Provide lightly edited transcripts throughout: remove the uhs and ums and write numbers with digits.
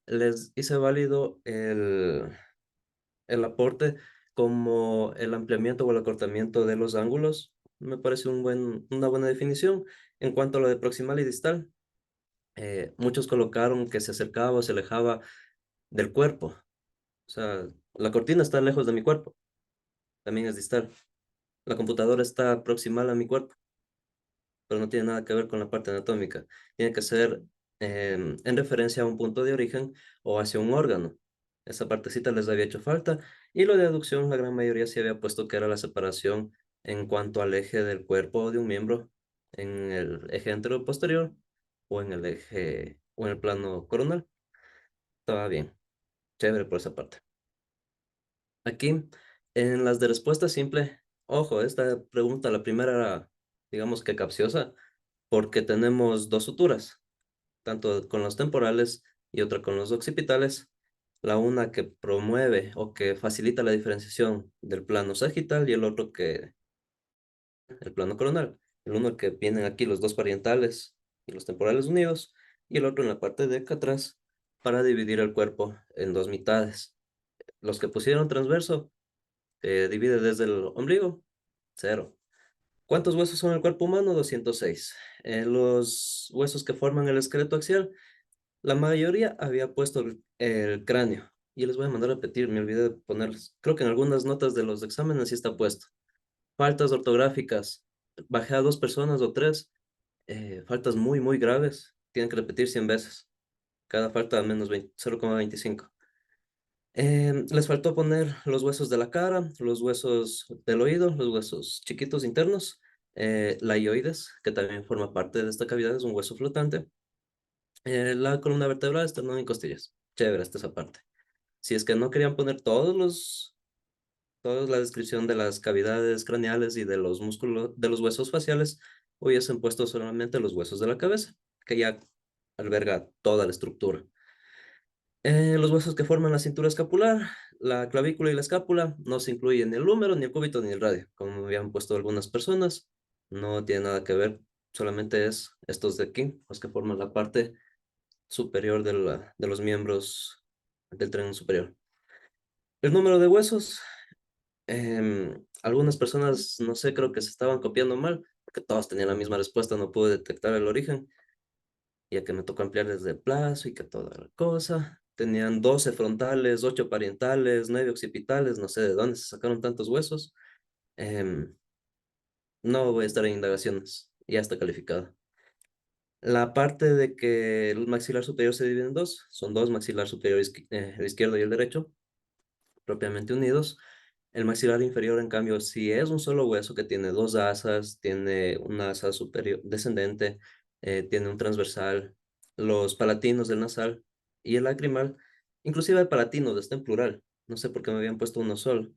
les hice válido el aporte como el ampliamiento o el acortamiento de los ángulos. Me parece una buena definición. En cuanto a lo de proximal y distal, muchos colocaron que se acercaba o se alejaba del cuerpo. O sea, la cortina está lejos de mi cuerpo, también es distal. La computadora está proximal a mi cuerpo, pero no tiene nada que ver con la parte anatómica. Tiene que ser en referencia a un punto de origen o hacia un órgano. Esa partecita les había hecho falta. Y lo de aducción, la gran mayoría sí había puesto que era la separación en cuanto al eje del cuerpo de un miembro, en el eje anterior-posterior o en el eje o en el plano coronal. Estaba bien, chévere por esa parte. Aquí, en las de respuesta simple, ojo, esta pregunta, la primera era, digamos que capciosa, porque tenemos dos suturas, tanto con los temporales y otra con los occipitales. La una que promueve o que facilita la diferenciación del plano sagital y el otro que, el plano coronal. El uno que vienen aquí los dos parientales y los temporales unidos, y el otro en la parte de acá atrás para dividir el cuerpo en dos mitades. Los que pusieron transverso divide desde el ombligo, cero. ¿Cuántos huesos son en el cuerpo humano? 206. Los huesos que forman el esqueleto axial, la mayoría había puesto el cráneo. Y les voy a mandar a repetir, me olvidé de ponerles. Creo que en algunas notas de los exámenes sí está puesto. Faltas ortográficas. Bajé a dos personas o tres. Faltas muy, muy graves. Tienen que repetir 100 veces. Cada falta al menos 0,25. Les faltó poner los huesos de la cara, los huesos del oído, los huesos chiquitos internos, la ioides, que también forma parte de esta cavidad, es un hueso flotante, la columna vertebral, esternón y costillas. Chévere, hasta esa parte. Si es que no querían poner toda la descripción de las cavidades craneales y de los músculos, de los huesos faciales, hubiesen puesto solamente los huesos de la cabeza, que ya alberga toda la estructura. Los huesos que forman la cintura escapular, la clavícula y la escápula no se incluyen ni el húmero, ni el cúbito, ni el radio, como habían puesto algunas personas. No tiene nada que ver, solamente es estos de aquí, los que forman la parte superior de los miembros del tren superior. El número de huesos, algunas personas, no sé, creo que se estaban copiando mal, porque todos tenían la misma respuesta, no pude detectar el origen, ya que me tocó ampliar desde el plazo y que toda la cosa. Tenían 12 frontales, 8 parientales, 9 occipitales, no sé de dónde se sacaron tantos huesos. Em, no voy a estar en indagaciones, ya está calificada. La parte de que el maxilar superior se divide en dos, son dos, maxilar superior el izquierdo y el derecho, propiamente unidos. El maxilar inferior, en cambio, si es un solo hueso que tiene dos asas, tiene una asa superior descendente, tiene un transversal, los palatinos del nasal y el lacrimal, inclusive el palatino está en plural. No sé por qué me habían puesto uno solo.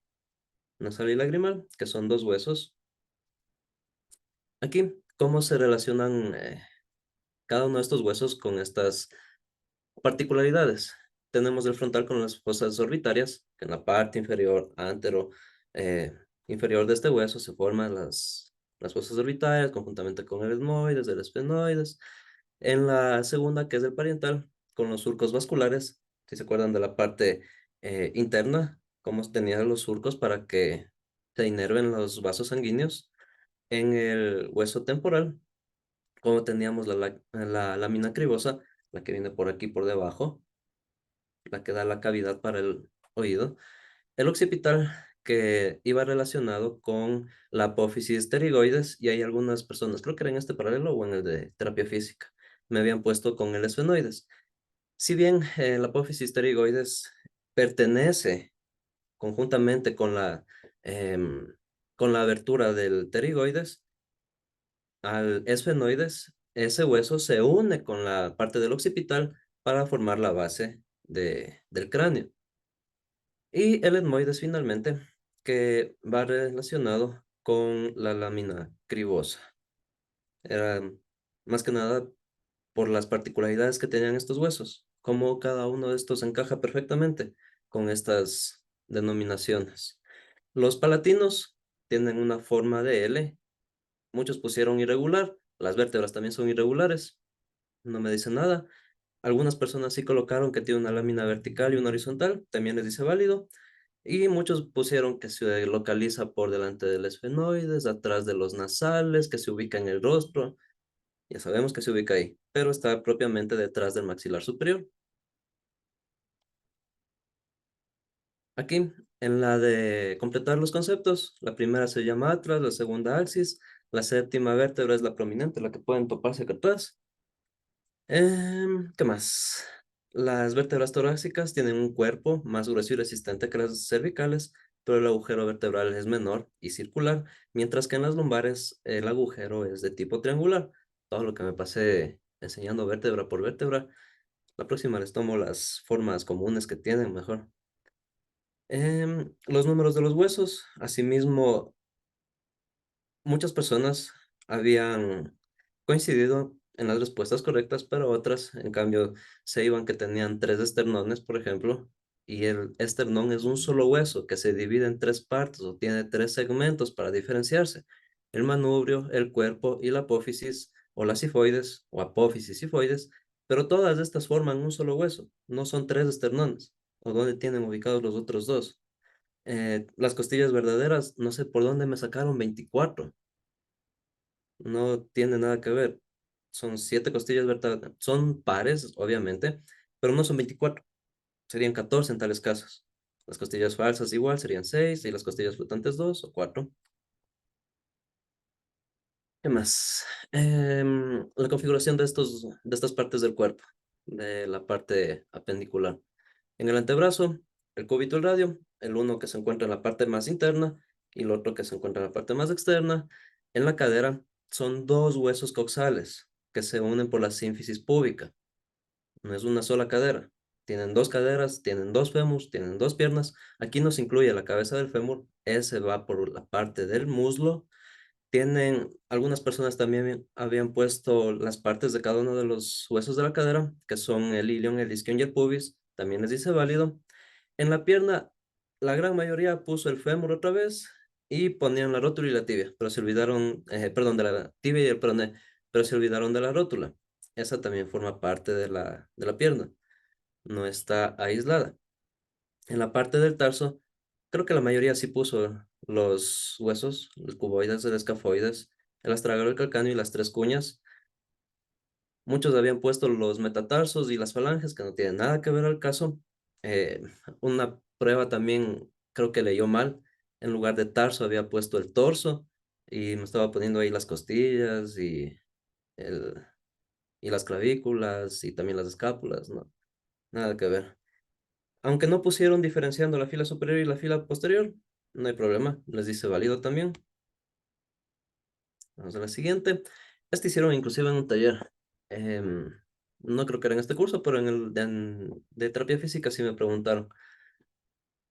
Nasal y lagrimal, que son dos huesos. Aquí, ¿cómo se relacionan cada uno de estos huesos con estas particularidades? Tenemos el frontal con las fosas orbitarias, que en la parte inferior, antero, eh, inferior de este hueso se forman las fosas orbitarias conjuntamente con el etmoides, el esfenoides. En la segunda, que es el parietal, con los surcos vasculares, si se acuerdan de la parte interna, cómo tenían los surcos para que se inerven los vasos sanguíneos. En el hueso temporal, como teníamos la lámina cribosa, la que viene por aquí por debajo, la que da la cavidad para el oído. El occipital, que iba relacionado con la apófisis pterigoides, y hay algunas personas, creo que era en este paralelo o en el de terapia física, me habían puesto con el esfenoides. Si bien la apófisis pterigoides pertenece conjuntamente em, con la abertura del pterigoides al esfenoides, ese hueso se une con la parte del occipital para formar la base del cráneo. Y el etmoides finalmente, que va relacionado con la lámina cribosa. Era más que nada por las particularidades que tenían estos huesos, cómo cada uno de estos encaja perfectamente con estas denominaciones. Los palatinos tienen una forma de L, muchos pusieron irregular, las vértebras también son irregulares, no me dice nada. Algunas personas sí colocaron que tiene una lámina vertical y una horizontal, también les dice válido. Y muchos pusieron que se localiza por delante del esfenoides, atrás de los nasales, que se ubica en el rostro. Ya sabemos que se ubica ahí, pero está propiamente detrás del maxilar superior. Aquí, en la de completar los conceptos, la primera se llama atlas, la segunda axis, la séptima vértebra es la prominente, la que pueden toparse acá atrás. ¿Qué más? Las vértebras torácicas tienen un cuerpo más grueso y resistente que las cervicales, pero el agujero vertebral es menor y circular, mientras que en las lumbares el agujero es de tipo triangular. Todo lo que me pasé enseñando vértebra por vértebra, la próxima les tomo las formas comunes que tienen mejor. Los números de los huesos, asimismo, muchas personas habían coincidido en las respuestas correctas, pero otras, en cambio, se iban que tenían tres esternones, por ejemplo, y el esternón es un solo hueso que se divide en tres partes o tiene tres segmentos para diferenciarse: el manubrio, el cuerpo y la apófisis o la sifoides o apófisis sifoides, pero todas estas forman un solo hueso, no son tres esternones, o donde tienen ubicados los otros dos. Las costillas verdaderas, no sé por dónde me sacaron 24. No tiene nada que ver. Son 7 costillas verdaderas. Son pares, obviamente, pero no son 24. Serían 14 en tales casos. Las costillas falsas igual serían 6 y las costillas flotantes 2 o 4. ¿Qué más? La configuración de estas partes del cuerpo, de la parte apendicular. En el antebrazo, el cúbito y el radio, el uno que se encuentra en la parte más interna y el otro que se encuentra en la parte más externa. En la cadera son dos huesos coxales que se unen por la sínfisis púbica. No es una sola cadera. Tienen dos caderas, tienen dos fémurs, tienen dos piernas. Aquí no se incluye la cabeza del fémur, ese va por la parte del muslo. Tienen, algunas personas también habían puesto las partes de cada uno de los huesos de la cadera, que son el ilion, el isquion y el pubis, también les dice válido. En la pierna, la gran mayoría puso el fémur otra vez y ponían la rótula y la tibia, pero se olvidaron, perdón, de la tibia y el peroné, pero se olvidaron de la rótula. Esa también forma parte de la pierna, no está aislada. En la parte del tarso, creo que la mayoría sí puso los huesos, el cuboides, el escafoides, el astragalio, el calcáneo y las tres cuñas. Muchos habían puesto los metatarsos y las falanges, que no tienen nada que ver al caso. Eh, una prueba también creo que leyó mal. En lugar de tarso había puesto el torso y me estaba poniendo ahí las costillas el, y las clavículas y también las escápulas. No, nada que ver. Aunque no pusieron diferenciando la fila superior y la fila posterior, no hay problema, les dice válido también. Vamos a la siguiente. Este hicieron inclusive en un taller. Em, no creo que era en este curso, pero en el de terapia física sí me preguntaron.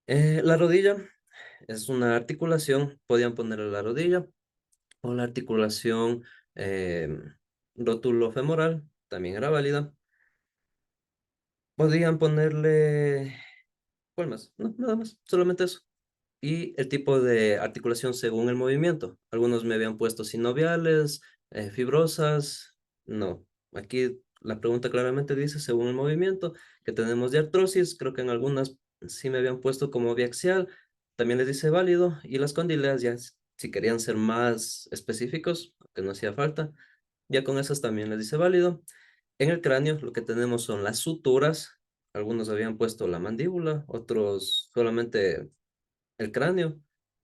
La rodilla es una articulación, podían ponerle la rodilla o la articulación em, rótulo-femoral, también era válida. Podían ponerle, ¿cuál más? No, nada más, solamente eso. Y el tipo de articulación según el movimiento. Algunos me habían puesto sinoviales, fibrosas. No, aquí la pregunta claramente dice según el movimiento que tenemos de artrosis. Creo que en algunas sí me habían puesto como biaxial. También les dice válido. Y las condileas ya, si querían ser más específicos, que no hacía falta, ya con esas también les dice válido. En el cráneo lo que tenemos son las suturas. Algunos habían puesto la mandíbula, otros solamente el cráneo,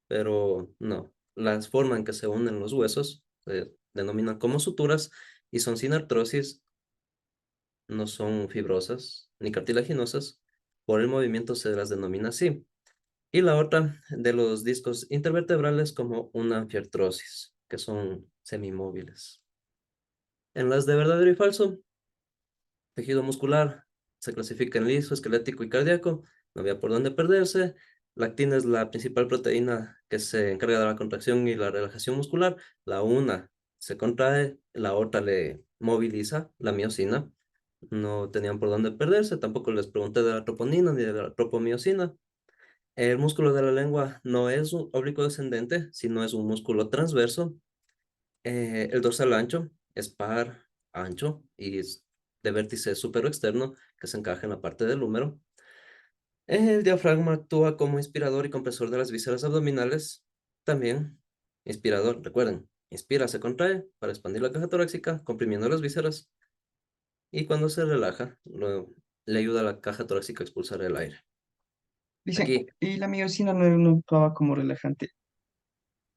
pero no. Las formas en que se unen los huesos se denominan como suturas y son sin artrosis, no son fibrosas ni cartilaginosas. Por el movimiento se las denomina así. Y la otra de los discos intervertebrales como una anfiartrosis, que son semimóviles. En las de verdadero y falso, tejido muscular se clasifica en liso, esquelético y cardíaco. No había por dónde perderse. La actina es la principal proteína que se encarga de la contracción y la relajación muscular. La una se contrae, la otra le moviliza, la miosina. No tenían por dónde perderse. Tampoco les pregunté de la troponina ni de la tropomiosina. El músculo de la lengua no es un oblicuo descendente, sino es un músculo transverso. El dorsal ancho es par, ancho y de vértice externo que se encaja en la parte del húmero. El diafragma actúa como inspirador y compresor de las vísceras abdominales. También, inspirador, recuerden, inspira, se contrae para expandir la caja torácica, comprimiendo las vísceras, y cuando se relaja, le ayuda a la caja torácica a expulsar el aire. Dicen, Aquí, y la miocina no actuaba como relajante.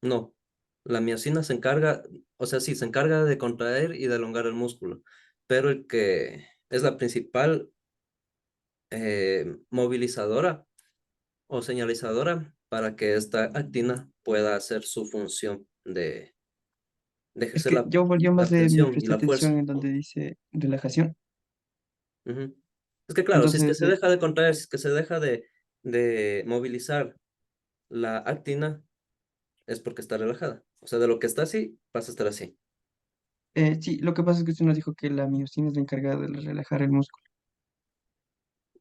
no. La miocina se encarga, o sea, sí, se encarga de contraer y de elongar el músculo, pero el que es la principal movilizadora o señalizadora para que esta actina pueda hacer su función de Es ejercer que yo la más le tensión y presté la fuerza. atención en donde dice relajación. Ujú. Es que claro, si es que Entonces, se deja de contraer, si es que se deja de movilizar la actina, es porque está relajada. O sea, de lo que está así, pasa a estar así. sí, lo que pasa es que usted nos dijo que la miocina es la encargada de relajar el músculo.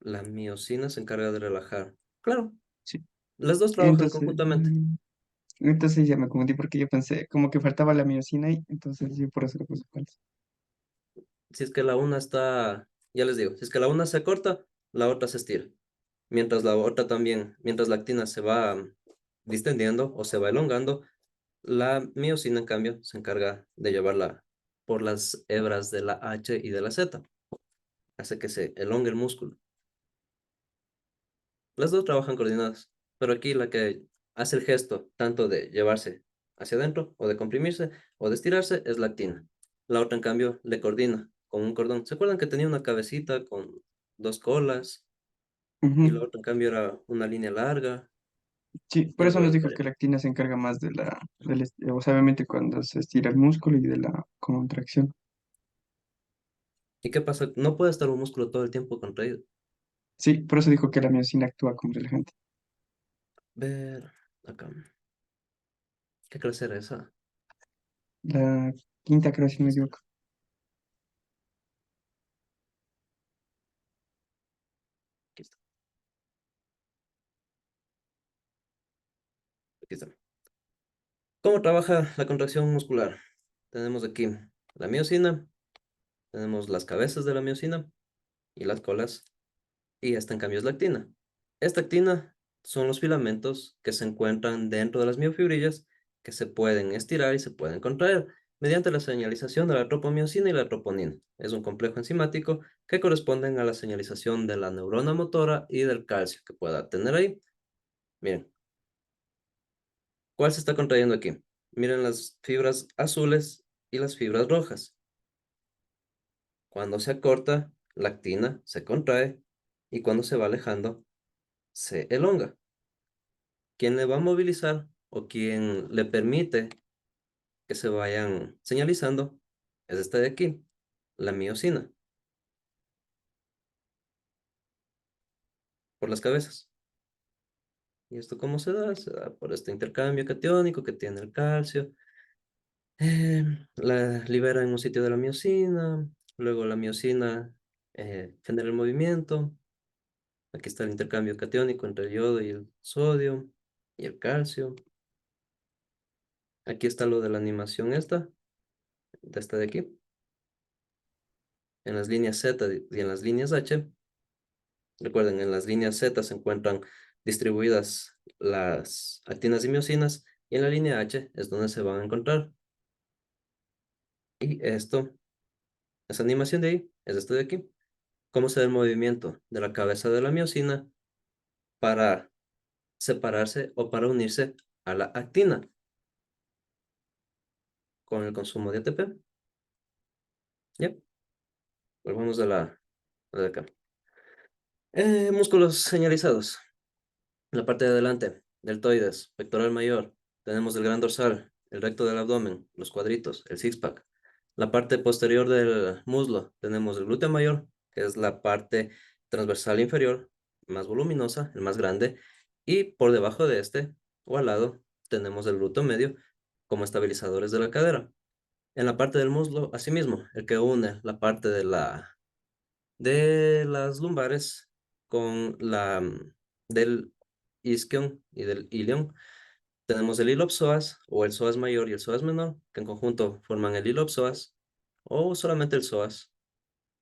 La miocina se encarga de relajar. Claro, Sí. las dos trabajan Entonces, conjuntamente. entonces ya me confundí porque yo pensé como que faltaba la miocina ahí, entonces yo por eso le puse falso. Si es que la una está, ya les digo, si es que la una se corta, la otra se estira. Mientras la otra también, mientras la actina se va distendiendo o se va elongando, la miocina, en cambio, se encarga de llevarla por las hebras de la H y de la Z. Hace que se elongue el músculo. Las dos trabajan coordinadas, pero aquí la que hace el gesto tanto de llevarse hacia adentro o de comprimirse o de estirarse es la actina. La otra, en cambio, le coordina con un cordón. ¿Se acuerdan que tenía una cabecita con dos colas y la Ujú. otra, en cambio, era una línea larga Sí, y por eso algo nos de dijo que la actina se encarga más de o sea, obviamente cuando se estira el músculo y de la contracción. ¿Y qué pasa? No puede estar un músculo todo el tiempo contraído. Sí, por eso dijo que la miocina actúa como relajante. Ver acá. ¿Qué clase era esa? La quinta, creo, si no Aquí me está. equivoco. Aquí está. Aquí está. ¿Cómo trabaja la contracción muscular? Tenemos aquí la miocina, tenemos las cabezas de la miocina y las colas, y esta en cambio es la actina. Esta actina son los filamentos que se encuentran dentro de las miofibrillas que se pueden estirar y se pueden contraer mediante la señalización de la tropomiosina y la troponina. Es un complejo enzimático que corresponden a la señalización de la neurona motora y del calcio que pueda tener ahí. Miren, ¿cuál se está contrayendo aquí? Miren las fibras azules y las fibras rojas. Cuando se acorta, la actina se contrae y cuando se va alejando, se elonga. ¿Quién le va a movilizar o quien le permite que se vayan señalizando? Es esta de aquí, la miocina, por las cabezas. ¿Y esto cómo se da? Se da por este intercambio catiónico que tiene el calcio. La libera en un sitio de la miocina, luego la miocina genera el movimiento. Aquí está el intercambio catiónico entre el yodo y el sodio y el calcio. Aquí está lo de la animación de esta de aquí. En las líneas Z y en las líneas H. Recuerden, en las líneas Z se encuentran distribuidas las actinas y miocinas y en la línea H es donde se van a encontrar. Y esto, esa animación de ahí, es esto de aquí. Cómo se da el movimiento de la cabeza de la miocina para separarse o para unirse a la actina con el consumo de ATP. ¿Ya? Volvamos a la de acá. Músculos señalizados. En la parte de adelante, deltoides, pectoral mayor, tenemos el gran dorsal, el recto del abdomen, los cuadritos, el six-pack. La parte posterior del muslo, tenemos el glúteo mayor, que es la parte transversal inferior, más voluminosa, el más grande, y por debajo de este, o al lado, tenemos el glúteo medio, como estabilizadores de la cadera. En la parte del muslo, asimismo, el que une la parte de las lumbares con del isquion y del ilion. Tenemos el ilopsoas o el psoas mayor y el psoas menor, que en conjunto forman el ilopsoas o solamente el psoas.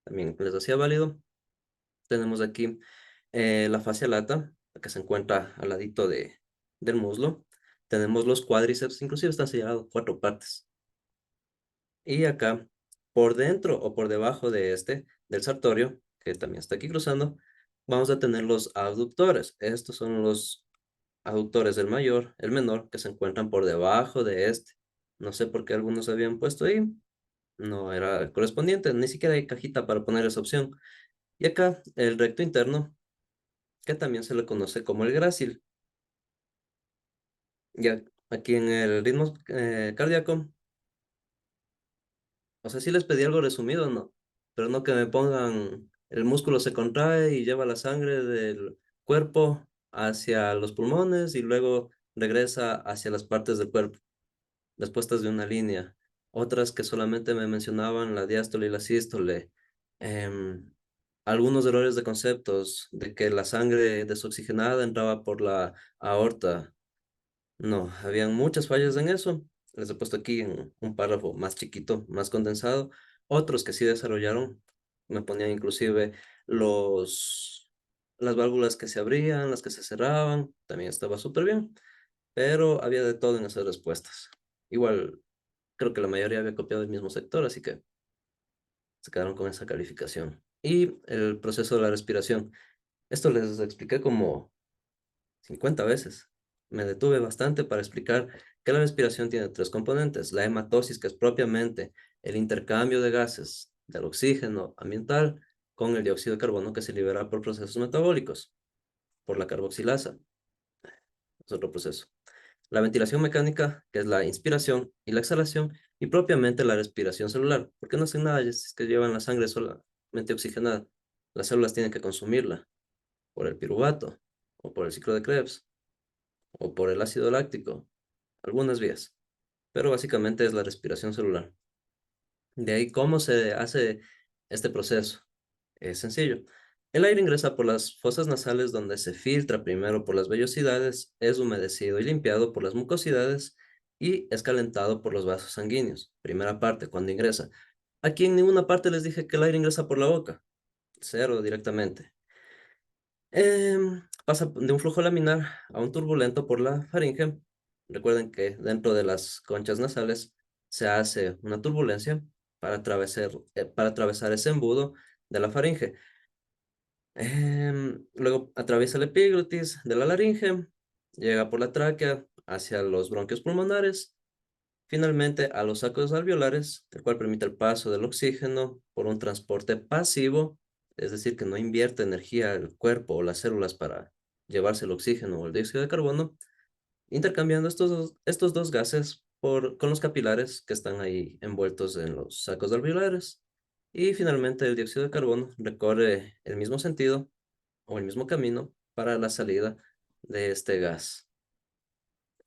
también les hacía válido. Tenemos aquí la fascia lata, que se encuentra al ladito del muslo. Tenemos los cuádriceps, inclusive están sellados 4 partes. Y acá, por dentro o por debajo de del sartorio, que también está aquí cruzando, vamos a tener los abductores. Estos son los aductores del mayor, el menor, que se encuentran por debajo de este. No sé por qué algunos habían puesto ahí, no era el correspondiente, ni siquiera hay cajita para poner esa opción. Y acá, el recto interno, que también se le conoce como el grácil. Ya aquí en el ritmo cardíaco, o sea, sí les pedí algo resumido, ¿no? Pero no que me pongan, el músculo se contrae y lleva la sangre del cuerpo hacia los pulmones y luego regresa hacia las partes del cuerpo, las puestas de una línea. Otras que solamente me mencionaban la diástole y la sístole. em, Algunos errores de conceptos, de que la sangre desoxigenada entraba por la aorta. No, habían muchas fallas en eso. Les he puesto aquí en un párrafo más chiquito, más condensado. Otros que sí desarrollaron, me ponían inclusive los, las válvulas que se abrían, las que se cerraban, también estaba súper bien, pero había de todo en esas respuestas. Igual, creo que la mayoría había copiado el mismo sector, así que se quedaron con esa calificación. Y el proceso de la respiración. Esto les expliqué como 50 veces. Me detuve bastante para explicar que la respiración tiene 3 componentes. La hematosis, que es propiamente el intercambio de gases del oxígeno ambiental con el dióxido de carbono que se libera por procesos metabólicos, por la carboxilasa, es otro proceso. La ventilación mecánica, que es la inspiración y la exhalación, y propiamente la respiración celular, porque no hacen nada, es que llevan la sangre solamente oxigenada. Las células tienen que consumirla por el piruvato o por el ciclo de Krebs o por el ácido láctico, algunas vías, pero básicamente es la respiración celular. De ahí, ¿cómo se hace este proceso? Es sencillo. El aire ingresa por las fosas nasales donde se filtra primero por las vellosidades, es humedecido y limpiado por las mucosidades y es calentado por los vasos sanguíneos. Primera parte, cuando ingresa. Aquí en ninguna parte les dije que el aire ingresa por la boca, cero directamente. Pasa de un flujo laminar a un turbulento por la faringe. Recuerden que dentro de las conchas nasales se hace una turbulencia para atravesar ese embudo de la faringe. Luego atraviesa la epiglotis de la laringe, llega por la tráquea hacia los bronquios pulmonares, finalmente a los sacos alveolares, el cual permite el paso del oxígeno por un transporte pasivo, es decir, que no invierte energía el cuerpo o las células para llevarse el oxígeno o el dióxido de carbono, intercambiando estos dos gases con los capilares que están ahí envueltos en los sacos alveolares. Y finalmente el dióxido de carbono recorre el mismo sentido o el mismo camino para la salida de este gas.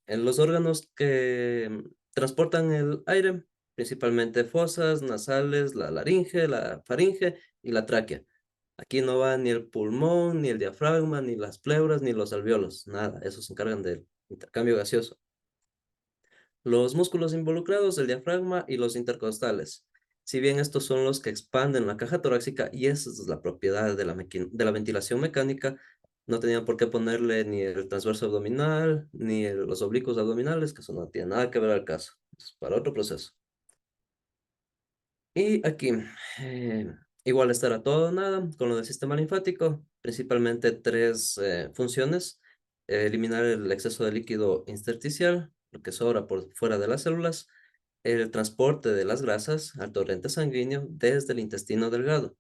En los órganos que transportan el aire, principalmente fosas nasales, la laringe, la faringe y la tráquea. Aquí no va ni el pulmón, ni el diafragma, ni las pleuras, ni los alvéolos, nada, esos se encargan del intercambio gaseoso. Los músculos involucrados, el diafragma y los intercostales. Si bien estos son los que expanden la caja torácica y esa es la propiedad de de la ventilación mecánica, no tenían por qué ponerle ni el transverso abdominal, ni los oblicuos abdominales, que eso no tiene nada que ver al caso. Es para otro proceso. Y aquí, eh, igual estará todo o nada con lo del sistema linfático, principalmente 3 funciones. Eliminar el exceso de líquido intersticial, lo que sobra por fuera de las células, el transporte de las grasas al torrente sanguíneo desde el intestino delgado.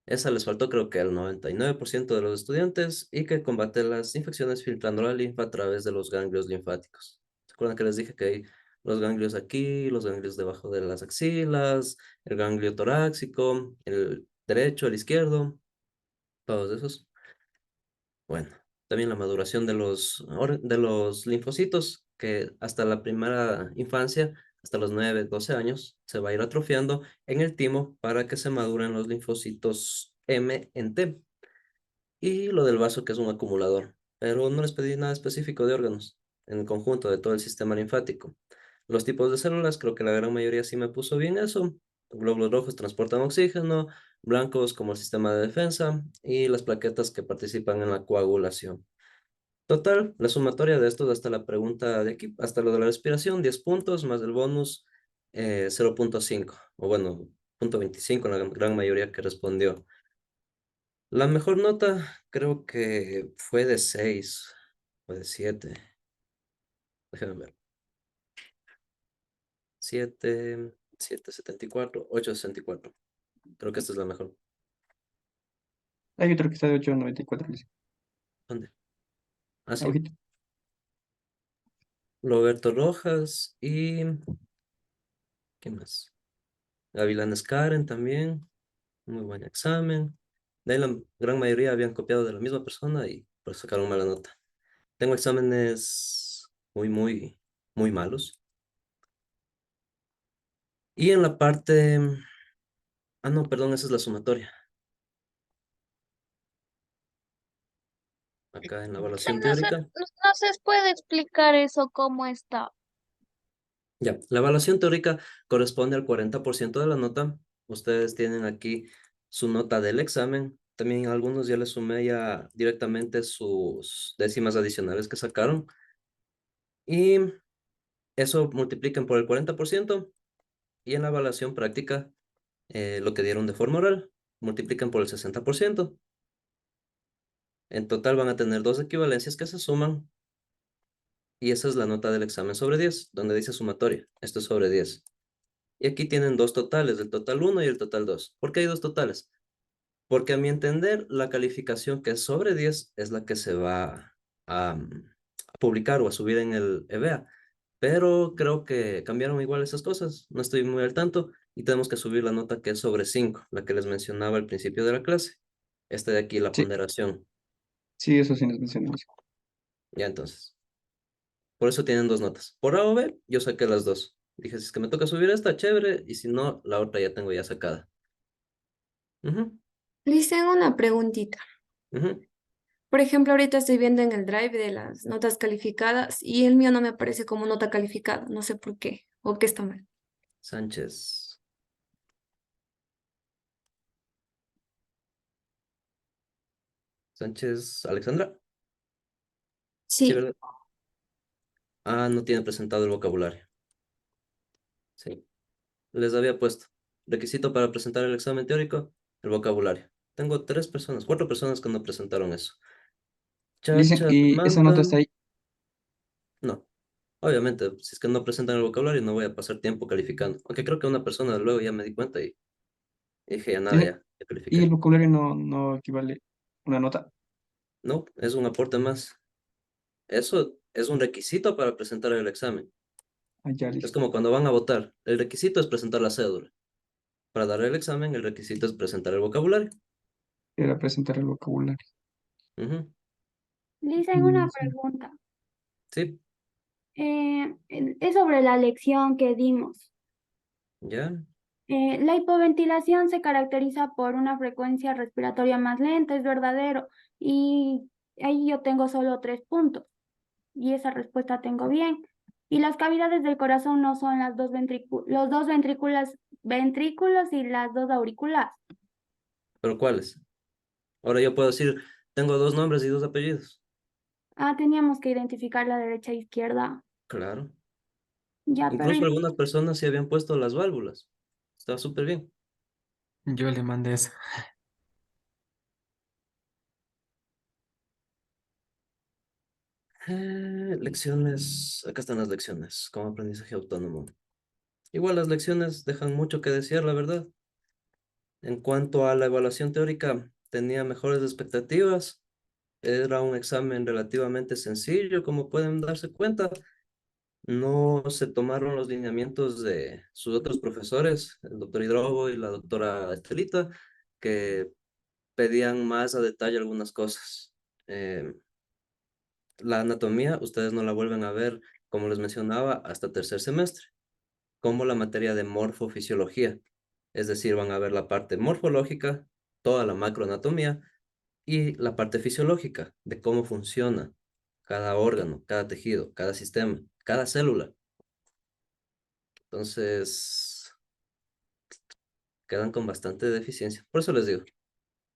Esa les faltó creo que al 99% de los estudiantes y que combate las infecciones filtrando la linfa a través de los ganglios linfáticos. ¿Se acuerdan que les dije que hay los ganglios aquí, los ganglios debajo de las axilas, el ganglio torácico, el derecho, el izquierdo, todos esos? Bueno, también la maduración de de los linfocitos, que hasta la primera infancia, hasta los 9, 12 años, se va a ir atrofiando en el timo para que se maduren los linfocitos M en T. Y lo del vaso, que es un acumulador. Pero no les pedí nada específico de órganos, en el conjunto de todo el sistema linfático. Los tipos de células, creo que la gran mayoría sí me puso bien eso. glóbulos rojos transportan oxígeno, blancos como el sistema de defensa y las plaquetas que participan en la coagulación. Total, la sumatoria de estos hasta la pregunta de aquí, hasta lo de la respiración, 10 puntos más el bonus 0,5, o bueno, 0,25 en la gran mayoría que respondió. La mejor nota creo que fue de 6 o de 7. Déjame ver. 7, 7,74, 8,64. Creo que esta es la mejor. Hay otro que está de 8,94. Dice. ¿Dónde? Ah, sí. Ojito. Roberto Rojas y... ¿Qué más? Gavilanes Karen también. Muy buen examen. De ahí la gran mayoría habían copiado de la misma persona y pues sacaron mala nota. Tengo exámenes muy malos. Y en la parte... Ah, no, perdón, esa es la sumatoria. Acá en la evaluación teórica. No se puede explicar eso cómo está. Ya, la evaluación teórica corresponde al 40% de la nota. Ustedes tienen aquí su nota del examen. También a algunos ya les sumé ya directamente sus décimas adicionales que sacaron. Y eso multiplican por el 40%. Y en la evaluación práctica, lo que dieron de forma oral, multiplican por el 60%. En total van a tener dos equivalencias que se suman. Y esa es la nota del examen sobre 10 donde dice sumatoria. Esto es sobre 10. Y aquí tienen dos totales, el total uno y el total 2. ¿Por qué hay dos totales? Porque a mi entender, la calificación que es sobre 10 es la que se va a publicar o a subir en el EVEA. Pero creo que cambiaron igual esas cosas. No estoy muy al tanto y tenemos que subir la nota que es sobre 5, la que les mencionaba al principio de la clase. Esta de aquí, la Sí, ponderación. sí, eso sí nos mencionamos. Ya entonces. Por eso tienen dos notas. Por A o B, yo saqué las dos. Dije, si es que me toca subir esta, chévere, y si no, la otra ya tengo ya sacada. Ujú, Les tengo una preguntita. ujú. Por ejemplo, ahorita estoy viendo en el Drive de las notas calificadas y el mío no me aparece como nota calificada. No sé por qué o qué está mal. Sánchez. Sánchez Alexandra. Sí, Sí, ¿verdad? Ah, no tiene presentado el vocabulario. Sí. Les había puesto. Requisito para presentar el examen teórico, el vocabulario. Tengo tres personas, cuatro personas que no presentaron eso. Dicen, Chacha, y esa Samantha. nota está ahí. No. Obviamente, si es que no presentan el vocabulario, no voy a pasar tiempo calificando. Aunque creo que una persona luego ya me di cuenta y dije, ya nada, Dicen, ya y el califiqué. vocabulario no equivale a una nota. No, es un aporte más. Eso es un requisito para presentar el examen. Allá, Es listo. como cuando van a votar. El requisito es presentar la cédula. Para dar el examen, el requisito es presentar el vocabulario. Era presentar el vocabulario. Ujú. Les tengo Mm, una sí. pregunta. Sí, Es sobre la lección que dimos. ya. La hipoventilación se caracteriza por una frecuencia respiratoria más lenta, es verdadero. Y ahí yo tengo solo 3 puntos. Y esa respuesta tengo bien. Y las cavidades del corazón no son los dos ventrículos y las dos auriculares. ¿Pero cuáles? Ahora yo puedo decir, tengo dos nombres y dos apellidos. Ah, teníamos que identificar la derecha e izquierda. Claro. Ya, pero Incluso algunas personas se habían puesto las válvulas. Estaba súper bien. Yo le mandé eso. Lecciones. Acá están las lecciones, como aprendizaje autónomo. Igual las lecciones dejan mucho que desear, la verdad. En cuanto a la evaluación teórica, tenía mejores expectativas. Era un examen relativamente sencillo, como pueden darse cuenta. No se tomaron los lineamientos de sus otros profesores, el doctor Hidrobo y la doctora Estelita, que pedían más a detalle algunas cosas. Eh, la anatomía, ustedes no la vuelven a ver, como les mencionaba, hasta tercer semestre, como la materia de morfofisiología. Es decir, van a ver la parte morfológica, toda la macroanatomía y la parte fisiológica de cómo funciona cada órgano, cada tejido, cada sistema, cada célula. Entonces, quedan con bastante deficiencia. Por eso les digo,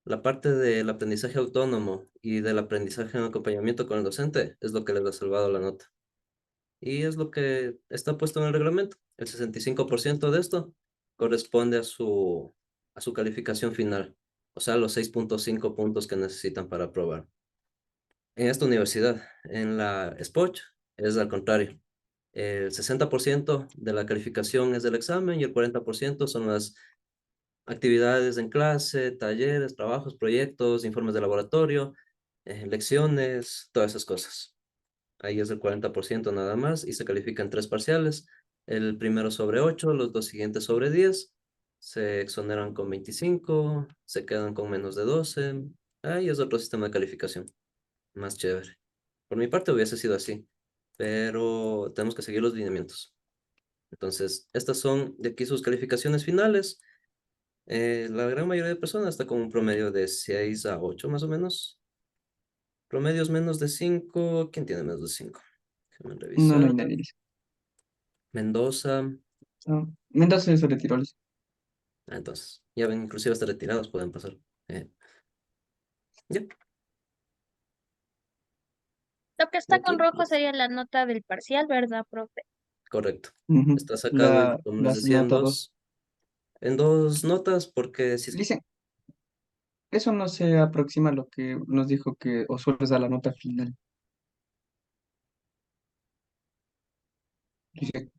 la parte del aprendizaje autónomo y del aprendizaje en acompañamiento con el docente es lo que les ha salvado la nota. Y es lo que está puesto en el reglamento. El 65% de esto corresponde a su calificación final, o sea, los 6.5 puntos que necesitan para aprobar. En esta universidad, en la SPOCH, es al contrario. El 60% de la calificación es del examen y el 40% son las actividades en clase, talleres, trabajos, proyectos, informes de laboratorio, lecciones, todas esas cosas. Ahí es el 40% nada más y se califican 3 parciales. El primero sobre 8, los dos siguientes sobre 10. Se exoneran con 25, se quedan con menos de 12. Ahí es otro sistema de calificación, más chévere. Por mi parte hubiese sido así, pero tenemos que seguir los lineamientos. Entonces, estas son de aquí sus calificaciones finales. La gran mayoría de personas está con un promedio de 6 a 8 más o menos. Promedios menos de 5. ¿Quién tiene menos de 5? Déjame No, no hay revisar. nadie. Dice. Mendoza. No. Mendoza se retiró. Dice. Entonces, ya ven, inclusive hasta retirados pueden pasar. Ya, Lo que de está con aquí, rojo pues, sería la nota del parcial, ¿verdad, profe? correcto. Ujú. Está sacado, como les Las decía, nota 2. en dos notas, porque si es Dice, eso no se aproxima a lo que nos dijo que Osvaldo da la nota final. Dice,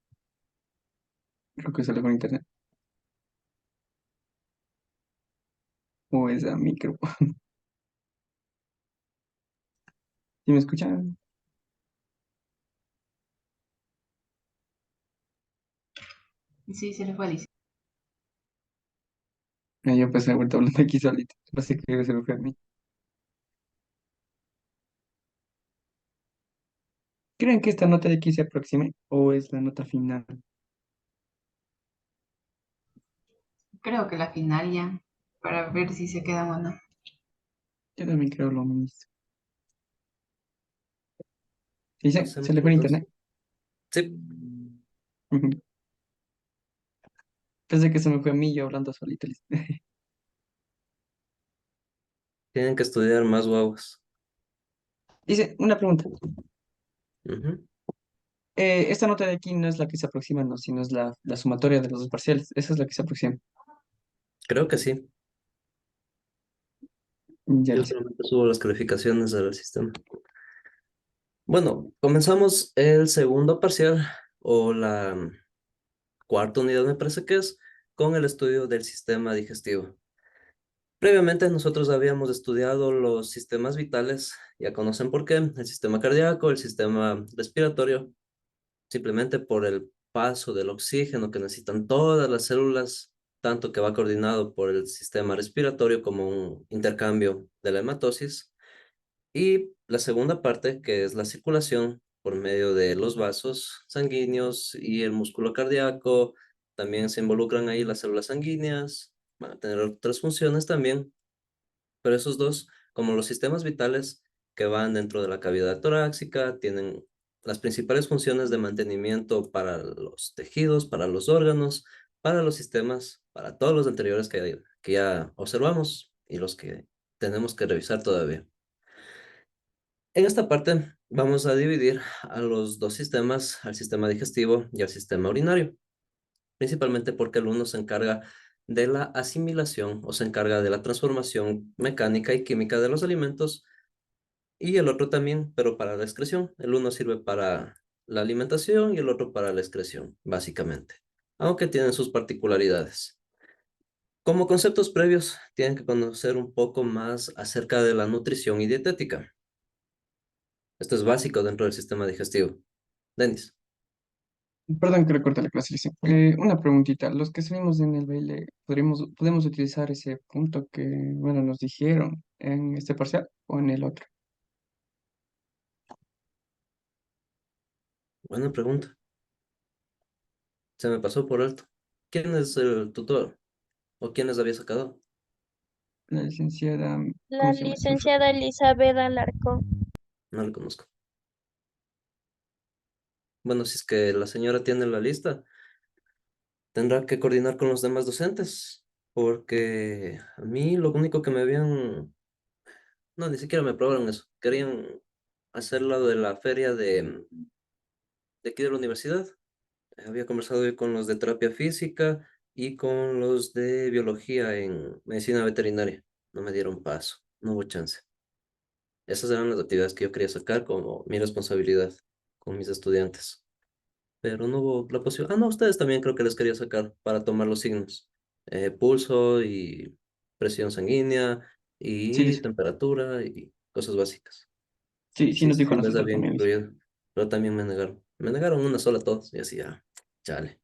creo que sale con internet. O es a micro. ¿Sí me escuchan? Sí, se le fue Alicia. Yo pues me he vuelto hablando aquí solito. Parece que se me fue a mí. ¿Creen que esta nota de aquí se aproxime o es la nota final? Creo que la final ya, para ver si se quedan o no. Yo también creo lo mismo. Dice, se pasemos le fue el juntos. internet. Sí, Ujú. Pensé que se me fue a mí yo hablando solito. tienen que estudiar más guaguas. Dice, una pregunta. Ujú. Esta nota de aquí no es la que se aproxima, no, sino es la sumatoria de los dos parciales. Esa es la que se aproxima. Creo que sí. Ya Yo dice. solamente subo las calificaciones del sistema. Bueno, comenzamos el segundo parcial o la cuarta unidad, me parece que es, con el estudio del sistema digestivo. Previamente nosotros habíamos estudiado los sistemas vitales, ya conocen por qué, el sistema cardíaco, el sistema respiratorio, simplemente por el paso del oxígeno que necesitan todas las células, tanto que va coordinado por el sistema respiratorio como un intercambio de la hematosis. Y la segunda parte, que es la circulación por medio de los vasos sanguíneos y el músculo cardíaco, también se involucran ahí las células sanguíneas, van a tener otras funciones también, pero esos dos, como los sistemas vitales que van dentro de la cavidad torácica, tienen las principales funciones de mantenimiento para los tejidos, para los órganos, para los sistemas, para todos los anteriores que ya observamos y los que tenemos que revisar todavía. En esta parte vamos a dividir a los dos sistemas, al sistema digestivo y al sistema urinario, principalmente porque el uno se encarga de la asimilación o se encarga de la transformación mecánica y química de los alimentos y el otro también, pero para la excreción. El uno sirve para la alimentación y el otro para la excreción, básicamente, aunque tienen sus particularidades. Como conceptos previos, tienen que conocer un poco más acerca de la nutrición y dietética. Esto es básico dentro del sistema digestivo. Denis. Perdón que le corte la clase. Dice. Una preguntita. Los que salimos en el baile, ¿podemos utilizar ese punto que, bueno, nos dijeron en este parcial o en el otro? Buena pregunta. Se me pasó por alto. ¿Quién es el tutor? ¿O quién les había sacado? La licenciada, La ¿cómo se llama? licenciada Elizabeth Alarcón. No la conozco. Bueno, si es que la señora tiene la lista, tendrá que coordinar con los demás docentes. porque a mí lo único que me habían, no, ni siquiera me aprobaron eso. Querían hacer lo de la feria de aquí de la universidad. Había conversado hoy con los de terapia física y con los de biología en medicina veterinaria. No me dieron paso, no hubo chance. Esas eran las actividades que yo quería sacar como mi responsabilidad con mis estudiantes. Pero no hubo la posibilidad. Ah, no, ustedes también creo que les quería sacar para tomar los signos. Pulso y presión sanguínea Sí, y temperatura y cosas básicas. sí, sí Sí, nos sí, dijo a sí, les nosotros había también, Lice. incluido. Pero también me negaron. Me negaron una sola a todos. Y así ya, chale.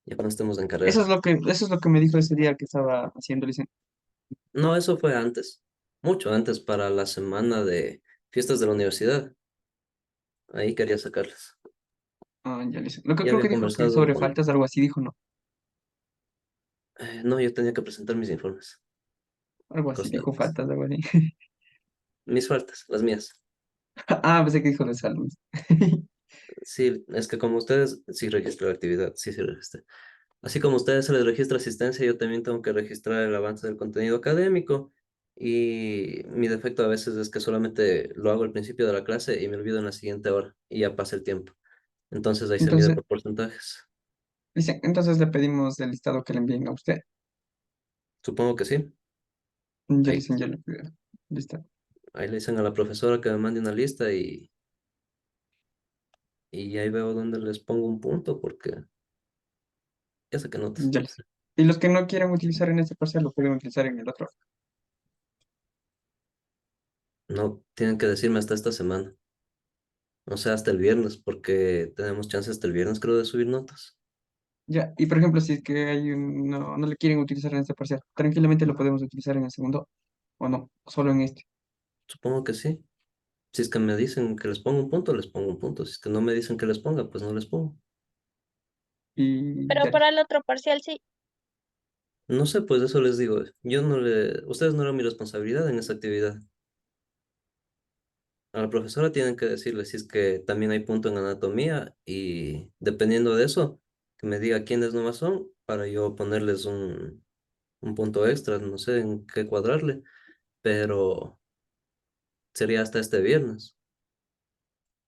Ya cuando estemos en carrera. Eso es lo que me dijo ese día que estaba haciendo, Lice. No, eso fue antes. Mucho antes para la semana de fiestas de la universidad. Ahí quería sacarlas. Ah, ya, Lice. Lo que Ya creo había que dijo que conversado sobre con... faltas, algo así dijo, ¿no? no, yo tenía que presentar mis informes. Algo así Cosa de dijo más. faltas, algo así. Mis faltas, las mías. Ah, pensé que dijo de salud. Sí, es que como ustedes, sí registro la actividad, sí, sí registré. Así como a ustedes se les registra asistencia, yo también tengo que registrar el avance del contenido académico. Y mi defecto a veces es que solamente lo hago al principio de la clase y me olvido en la siguiente hora y ya pasa el tiempo. Entonces ahí se mide Entonces, por porcentajes. Lice, entonces le pedimos el listado que le envíen a usted. Supongo que sí. Ya, Ahí, Lice, ya le pido. Listo. ahí le dicen a la profesora que me mande una lista y ahí veo dónde les pongo un punto porque ya saqué notas. Ya, Lice. Y los que no quieran utilizar en este parcial lo pueden utilizar en el otro. No, tienen que decirme hasta esta semana. O sea, hasta el viernes, porque tenemos chance hasta el viernes, creo, de subir notas. Ya, y por ejemplo, si es que no, no le quieren utilizar en este parcial, tranquilamente lo podemos utilizar en el segundo, o no, solo en este. Supongo que sí. Si es que me dicen que les pongo un punto, les pongo un punto. Si es que no me dicen que les ponga, pues no les pongo. Y Pero ya, para el otro parcial sí. No sé, pues eso les digo. Yo no le... Ustedes no eran mi responsabilidad en esa actividad. A la profesora tienen que decirle si es que también hay punto en anatomía y dependiendo de eso, que me diga quiénes nomás son para yo ponerles un punto extra, no sé en qué cuadrarle, pero sería hasta este viernes.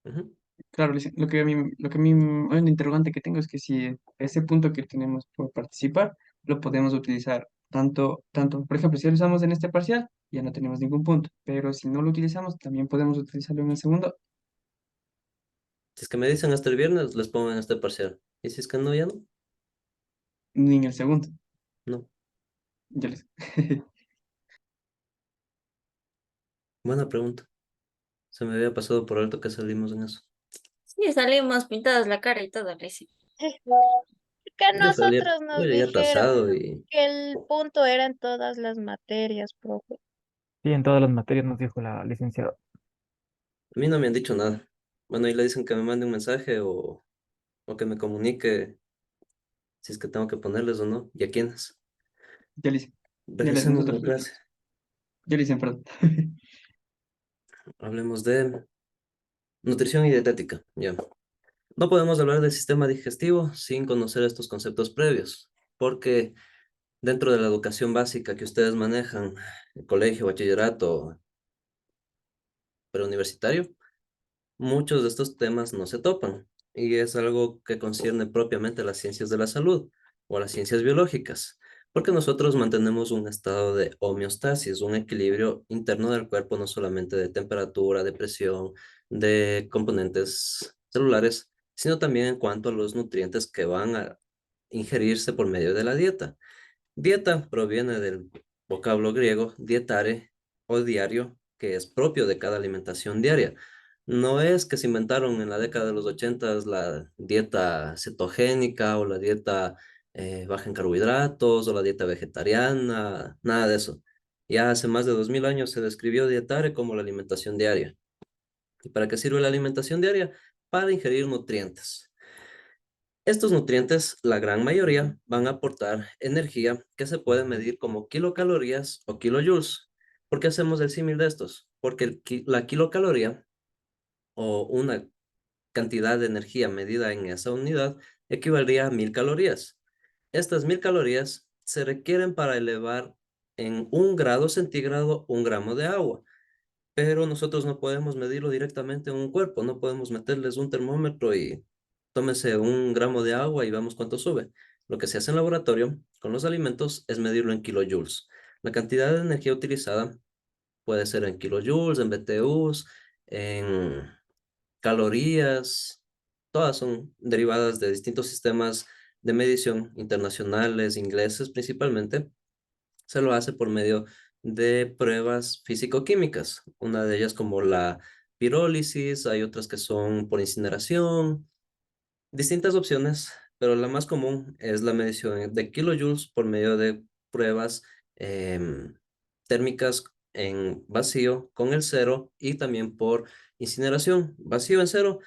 Ujú. claro, lo que a mí, hay un interrogante que tengo es que si ese punto que tenemos por participar, lo podemos utilizar por ejemplo, si lo usamos en este parcial, ya no tenemos ningún punto, pero si no lo utilizamos, también podemos utilizarlo en el segundo, Si es que me dicen hasta el viernes, les pongo en este parcial. Y si es que no, ya no. ni en el segundo. No. Ya les... Buena pregunta. Se me había pasado por alto que salimos en eso. Sí, salimos pintadas la cara y todo, Lizzy. Que a Yo salí, nosotros yo nos llegué dijeron atrasado y que el punto era en todas las materias, profe. Sí, en todas las materias nos dijo la licenciada. a mí no me han dicho nada. Bueno, y le dicen que me mande un mensaje o que me comunique si es que tengo que ponerles o no. ¿Y a quiénes? Ya les... Regresemos a nosotros la le clase. decimos. Ya les dicen, perdón. Hablemos de nutrición y dietética. Ya. No podemos hablar del sistema digestivo sin conocer estos conceptos previos, porque dentro de la educación básica que ustedes manejan, el colegio, bachillerato, preuniversitario, muchos de estos temas no se topan y es algo que concierne propiamente a las ciencias de la salud o a las ciencias biológicas, porque nosotros mantenemos un estado de homeostasis, un equilibrio interno del cuerpo, no solamente de temperatura, de presión, de componentes celulares, sino también en cuanto a los nutrientes que van a ingerirse por medio de la dieta. Dieta proviene del vocablo griego dietare o diario, que es propio de cada alimentación diaria. No es que se inventaron en la década de los 80 la dieta cetogénica o la dieta baja en carbohidratos o la dieta vegetariana, nada de eso. Ya hace más de 2000 años se describió dietare como la alimentación diaria. ¿Y para qué sirve la alimentación diaria? Para ingerir nutrientes. Estos nutrientes, la gran mayoría, van a aportar energía que se puede medir como kilocalorías o kilojoules. ¿Por qué hacemos el símil de estos? Porque la kilocaloría o una cantidad de energía medida en esa unidad equivaldría a 1000 calorías. Estas 1000 calorías se requieren para elevar en 1 grado centígrado 1 gramo de agua. Pero nosotros no podemos medirlo directamente en un cuerpo, no podemos meterles un termómetro y tómese 1 gramo de agua y vemos cuánto sube. Lo que se hace en laboratorio con los alimentos es medirlo en kilojoules. La cantidad de energía utilizada puede ser en kilojoules, en BTUs, en calorías, todas son derivadas de distintos sistemas de medición internacionales, ingleses principalmente. Se lo hace por medio de pruebas físico-químicas, una de ellas como la pirólisis, hay otras que son por incineración, distintas opciones, pero la más común es la medición de kilojoules por medio de pruebas em, térmicas en vacío con el cero y también por incineración, vacío en cero.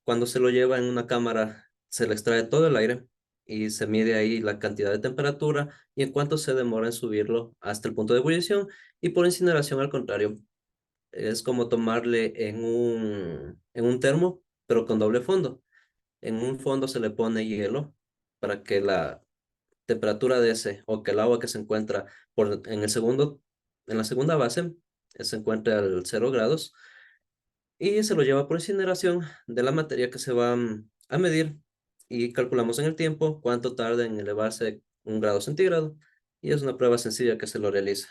Cuando se lo lleva en una cámara, se le extrae todo el aire y se mide ahí la cantidad de temperatura y en cuánto se demora en subirlo hasta el punto de ebullición. Y por incineración, al contrario, es como tomarle en un termo, pero con doble fondo. En un fondo se le pone hielo para que la temperatura de ese o que el agua que se encuentra en la segunda base se encuentre al 0 grados y se lo lleva por incineración de la materia que se va a medir y calculamos en el tiempo cuánto tarda en elevarse 1 grado centígrado y es una prueba sencilla que se lo realiza.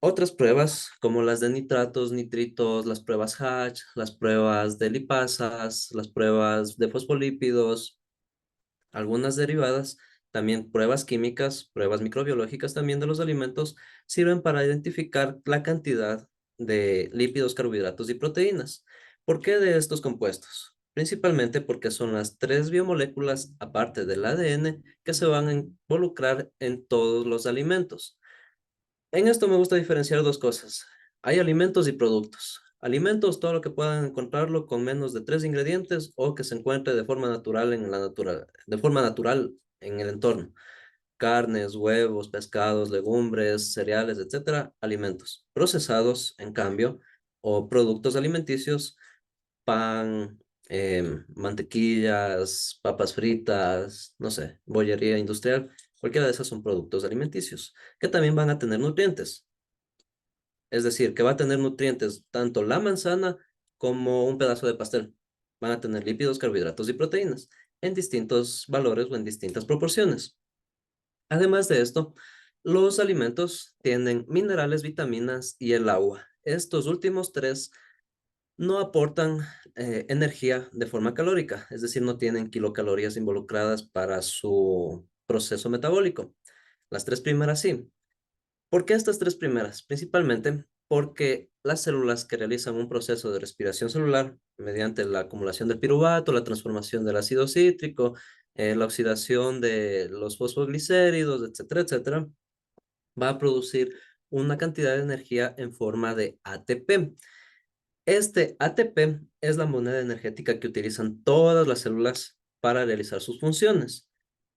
Otras pruebas, como las de nitratos, nitritos, las pruebas Hatch, las pruebas de lipasas, las pruebas de fosfolípidos, algunas derivadas, también pruebas químicas, pruebas microbiológicas también de los alimentos, sirven para identificar la cantidad de lípidos, carbohidratos y proteínas. ¿Por qué de estos compuestos? Principalmente porque son las 3 biomoléculas, aparte del ADN, que se van a involucrar en todos los alimentos. En esto me gusta diferenciar dos cosas. Hay alimentos y productos. Alimentos, todo lo que puedan encontrarlo con menos de 3 ingredientes o que se encuentre de forma natural de forma natural en el entorno. Carnes, huevos, pescados, legumbres, cereales, etcétera, alimentos. Procesados, en cambio, o productos alimenticios, pan, mantequillas, papas fritas, no sé, bollería industrial, cualquiera de esos son productos alimenticios que también van a tener nutrientes. Es decir, que va a tener nutrientes tanto la manzana como un pedazo de pastel. Van a tener lípidos, carbohidratos y proteínas en distintos valores o en distintas proporciones. Además de esto, los alimentos tienen minerales, vitaminas y el agua. Estos últimos tres no aportan energía de forma calórica, es decir, no tienen kilocalorías involucradas para su proceso metabólico. Las tres primeras sí. ¿Por qué estas tres primeras? Principalmente porque las células que realizan un proceso de respiración celular mediante la acumulación de piruvato, la transformación del ácido cítrico, la oxidación de los fosfoglicéridos, etcétera, etcétera, va a producir una cantidad de energía en forma de ATP. Este ATP es la moneda energética que utilizan todas las células para realizar sus funciones.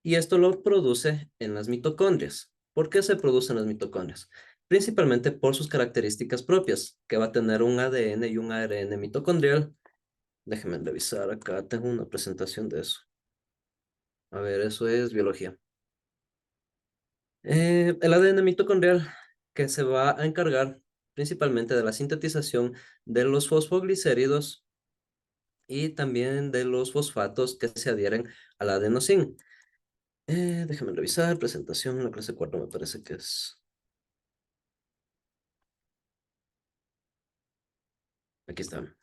Y esto lo produce en las mitocondrias. ¿Por qué se producen las mitocondrias? Principalmente por sus características propias, que va a tener un ADN y un ARN mitocondrial. Déjenme revisar acá, tengo una presentación de eso. A ver, eso es biología. El ADN mitocondrial que se va a encargar principalmente de la sintetización de los fosfoglicéridos y también de los fosfatos que se adhieren al adenosín. Déjame revisar, presentación, la clase 4 me parece que es. Aquí está.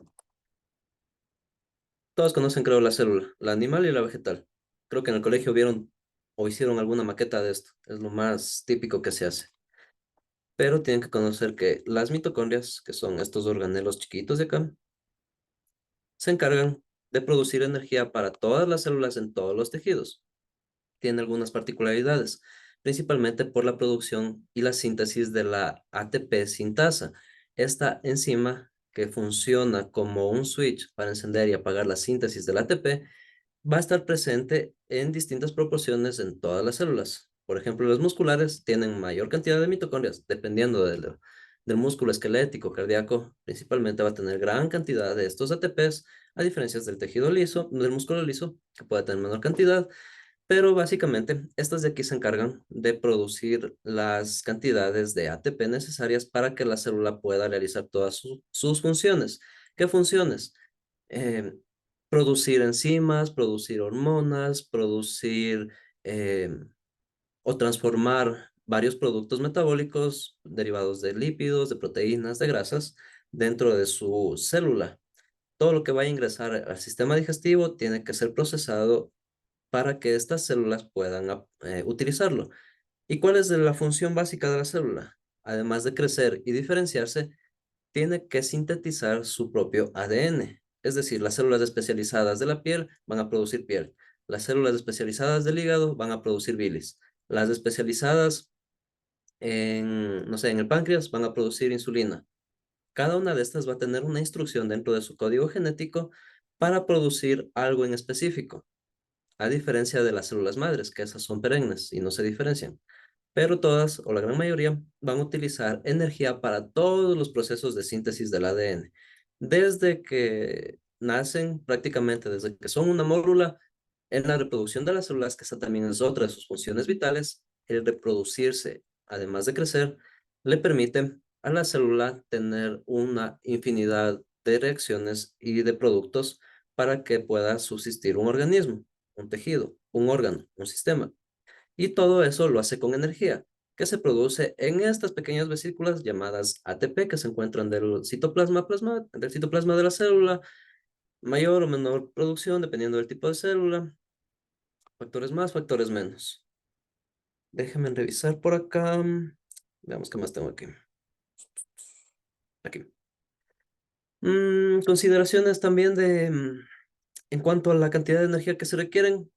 Todos conocen, creo, la célula, la animal y la vegetal. Creo que en el colegio vieron o hicieron alguna maqueta de esto. Es lo más típico que se hace. Pero tienen que conocer que las mitocondrias, que son estos organelos chiquitos de acá, se encargan de producir energía para todas las células en todos los tejidos. Tiene algunas particularidades, principalmente por la producción y la síntesis de la ATP sintasa. Esta enzima que funciona como un switch para encender y apagar la síntesis del ATP va a estar presente en distintas proporciones en todas las células. Por ejemplo, los musculares tienen mayor cantidad de mitocondrias, dependiendo del músculo esquelético, cardíaco, principalmente va a tener gran cantidad de estos ATPs, a diferencia del tejido liso, del músculo liso, que puede tener menor cantidad. Pero básicamente, estas de aquí se encargan de producir las cantidades de ATP necesarias para que la célula pueda realizar todas sus funciones. ¿Qué funciones? Eh, Producir enzimas, producir hormonas, producir o transformar varios productos metabólicos derivados de lípidos, de proteínas, de grasas dentro de su célula. Todo lo que vaya a ingresar al sistema digestivo tiene que ser procesado para que estas células puedan utilizarlo. ¿Y cuál es la función básica de la célula? Además de crecer y diferenciarse, tiene que sintetizar su propio ADN. Es decir, las células especializadas de la piel van a producir piel. Las células especializadas del hígado van a producir bilis. Las especializadas en, no sé, en el páncreas van a producir insulina. Cada una de estas va a tener una instrucción dentro de su código genético para producir algo en específico, a diferencia de las células madres, que esas son perennes y no se diferencian. Pero todas, o la gran mayoría, van a utilizar energía para todos los procesos de síntesis del ADN. Desde que nacen, prácticamente desde que son una mórula, en la reproducción de las células, que esta también es otra de sus funciones vitales, el reproducirse, además de crecer, le permite a la célula tener una infinidad de reacciones y de productos para que pueda subsistir un organismo, un tejido, un órgano, un sistema. Y todo eso lo hace con energía, que se produce en estas pequeñas vesículas llamadas ATP, que se encuentran del citoplasma de la célula, mayor o menor producción, dependiendo del tipo de célula, factores más, factores menos. Déjenme revisar por acá. Veamos qué más tengo aquí. Aquí. Consideraciones también en cuanto a la cantidad de energía que se requieren.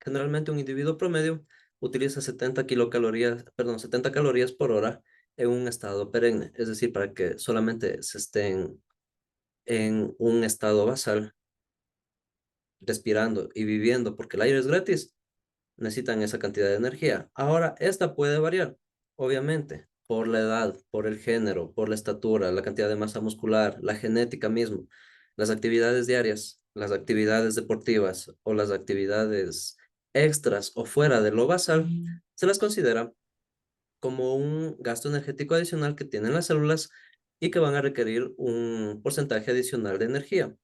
Generalmente un individuo promedio utiliza 70 kilocalorías, perdón, 70 calorías por hora en un estado perenne, es decir, para que solamente se estén en un estado basal, respirando y viviendo, porque el aire es gratis, necesitan esa cantidad de energía. Ahora, esta puede variar, obviamente, por la edad, por el género, por la estatura, la cantidad de masa muscular, la genética mismo, las actividades diarias, las actividades deportivas o las actividades extras o fuera de lo basal, se las considera como un gasto energético adicional que tienen las células y que van a requerir un porcentaje adicional de energía.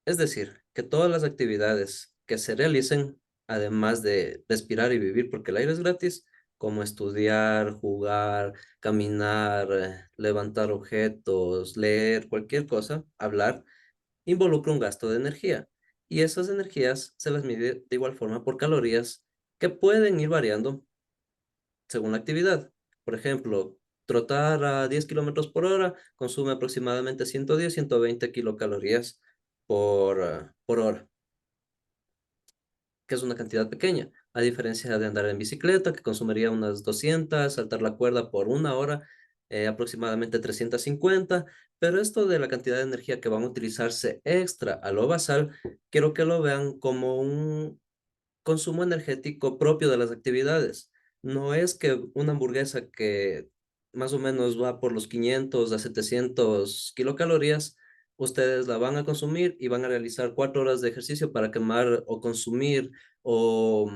Es decir, que todas las actividades que se realicen, además de respirar y vivir porque el aire es gratis, como estudiar, jugar, caminar, levantar objetos, leer, cualquier cosa, hablar, involucra un gasto de energía. Y esas energías se las mide de igual forma por calorías que pueden ir variando según la actividad. Por ejemplo, trotar a 10 kilómetros por hora consume aproximadamente 110, 120 kilocalorías por hora, que es una cantidad pequeña, a diferencia de andar en bicicleta, que consumiría unas 200, saltar la cuerda por una hora, aproximadamente 350, pero esto de la cantidad de energía que van a utilizarse extra a lo basal, quiero que lo vean como un consumo energético propio de las actividades. No es que una hamburguesa que más o menos va por los 500 a 700 kilocalorías, ustedes la van a consumir y van a realizar 4 horas de ejercicio para quemar o consumir o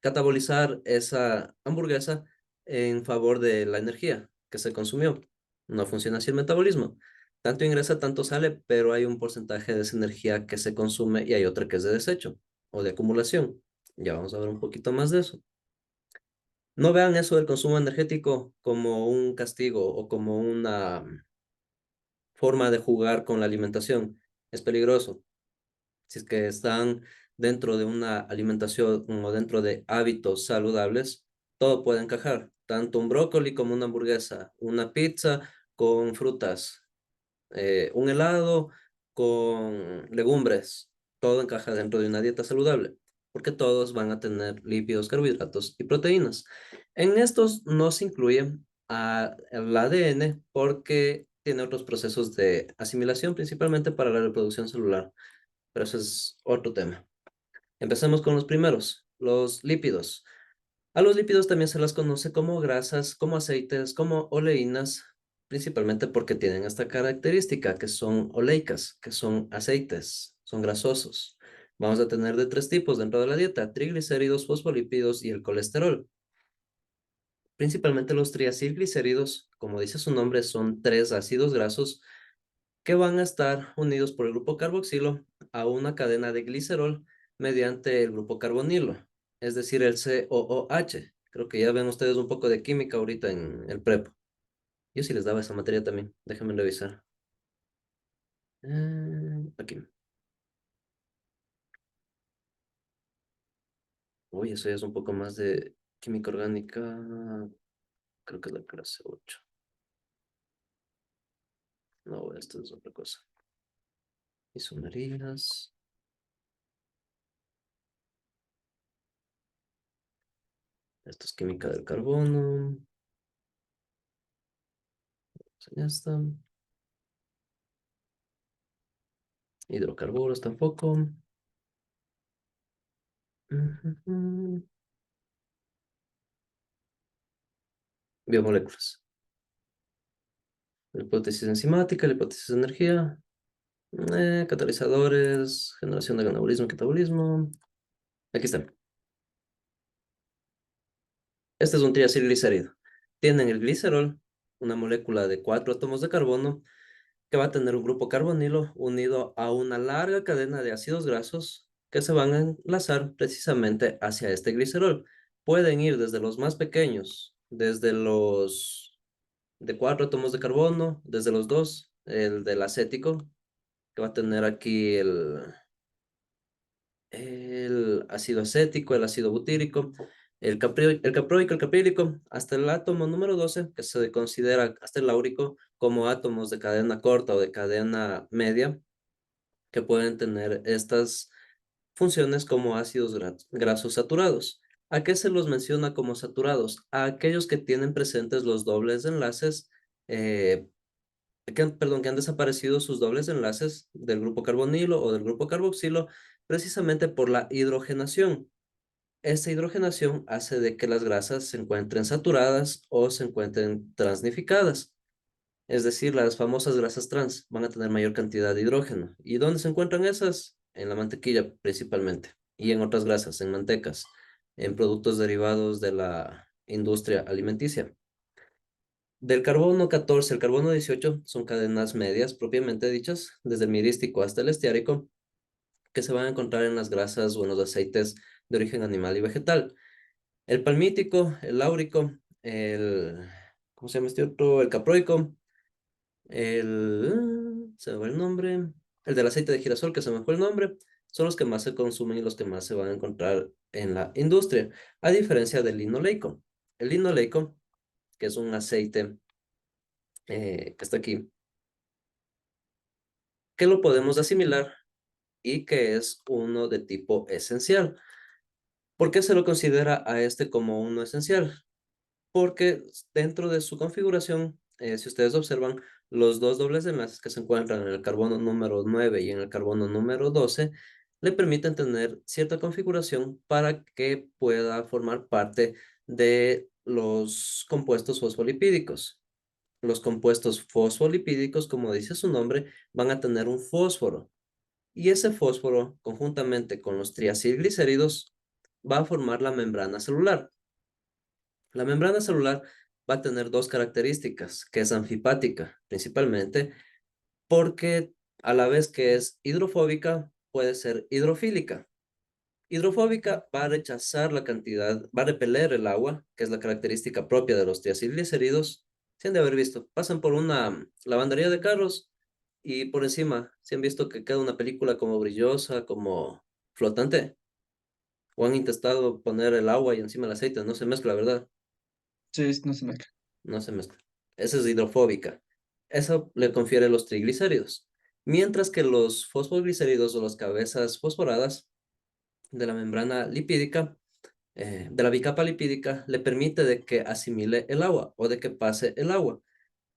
catabolizar esa hamburguesa en favor de la energía que se consumió. No funciona así el metabolismo. Tanto ingresa, tanto sale, pero hay un porcentaje de esa energía que se consume y hay otra que es de desecho o de acumulación. Ya vamos a ver un poquito más de eso. No vean eso del consumo energético como un castigo o como una forma de jugar con la alimentación. Es peligroso. Si es que están dentro de una alimentación o dentro de hábitos saludables, todo puede encajar, tanto un brócoli como una hamburguesa, una pizza con frutas, un helado con legumbres, todo encaja dentro de una dieta saludable, porque todos van a tener lípidos, carbohidratos y proteínas. En estos no se incluye el ADN porque tiene otros procesos de asimilación, principalmente para la reproducción celular, pero eso es otro tema. Empecemos con los primeros, los lípidos. A los lípidos también se las conoce como grasas, como aceites, como oleínas, principalmente porque tienen esta característica que son oleicas, que son aceites, son grasosos. Vamos a tener de 3 tipos dentro de la dieta: triglicéridos, fosfolípidos y el colesterol. Principalmente los triacilglicéridos, como dice su nombre, son 3 ácidos grasos que van a estar unidos por el grupo carboxilo a una cadena de glicerol mediante el grupo carbonilo, es decir, el COOH. Creo que ya ven ustedes un poco de química ahorita en el prepo. Yo sí les daba esa materia también. Déjenme revisar. Aquí. Uy, eso ya es un poco más de química orgánica. Creo que es la clase 8. No, esto es otra cosa. Isomerías. Esto es química del carbono. Ya está. Hidrocarburos tampoco. Ujujú. Biomoléculas. La hipótesis enzimática, la hipótesis de energía. Catalizadores, generación de anabolismo y catabolismo. Aquí están. Este es un triacilglicérido. Tienen el glicerol, una molécula de 4 átomos de carbono, que va a tener un grupo carbonilo unido a una larga cadena de ácidos grasos que se van a enlazar precisamente hacia este glicerol. Pueden ir desde los más pequeños, desde los de 4 átomos de carbono, desde los 2, el del acético, que va a tener aquí el ácido acético, el ácido butírico, el caproico, el caprílico, hasta el átomo número 12, que se considera hasta el áurico, como átomos de cadena corta o de cadena media, que pueden tener estas funciones como ácidos grasos saturados. ¿A qué se los menciona como saturados? A aquellos que tienen presentes los dobles enlaces, que han desaparecido sus dobles enlaces del grupo carbonilo o del grupo carboxilo, precisamente por la hidrogenación. Esta hidrogenación hace de que las grasas se encuentren saturadas o se encuentren transnificadas. Es decir, las famosas grasas trans van a tener mayor cantidad de hidrógeno. ¿Y dónde se encuentran esas? En la mantequilla principalmente. Y en otras grasas, en mantecas, en productos derivados de la industria alimenticia. Del carbono 14 al carbono 18 son cadenas medias propiamente dichas, desde el mirístico hasta el estiárico, que se van a encontrar en las grasas o en los aceites de origen animal y vegetal. El palmítico, el láurico, ¿cómo se llama este otro? El caproico, se me va el nombre, el del aceite de girasol, que se me fue el nombre, son los que más se consumen y los que más se van a encontrar en la industria, a diferencia del linoleico. El linoleico, que es un aceite que está aquí, que lo podemos asimilar y que es uno de tipo esencial. ¿Por qué se lo considera a este como uno esencial? Porque dentro de su configuración, si ustedes observan, los dos dobles enlaces que se encuentran en el carbono número 9 y en el carbono número 12 le permiten tener cierta configuración para que pueda formar parte de los compuestos fosfolipídicos. Los compuestos fosfolipídicos, como dice su nombre, van a tener un fósforo. Y ese fósforo, conjuntamente con los triacilglicéridos, va a formar la membrana celular. La membrana celular va a tener 2 características, que es anfipática, principalmente, porque a la vez que es hidrofóbica, puede ser hidrofílica. Hidrofóbica va a rechazar la cantidad, va a repeler el agua, que es la característica propia de los triacilglicéridos. Se han de haber visto, pasan por una lavandería de carros y por encima, se han visto que queda una película como brillosa, como flotante, o han intentado poner el agua y encima el aceite, no se mezcla, ¿verdad? Sí, no se mezcla. No se mezcla. Esa es hidrofóbica. Eso le confiere los triglicéridos. Mientras que los fosfoglicéridos o las cabezas fosforadas de la membrana lipídica, de la bicapa lipídica, le permite de que asimile el agua o de que pase el agua.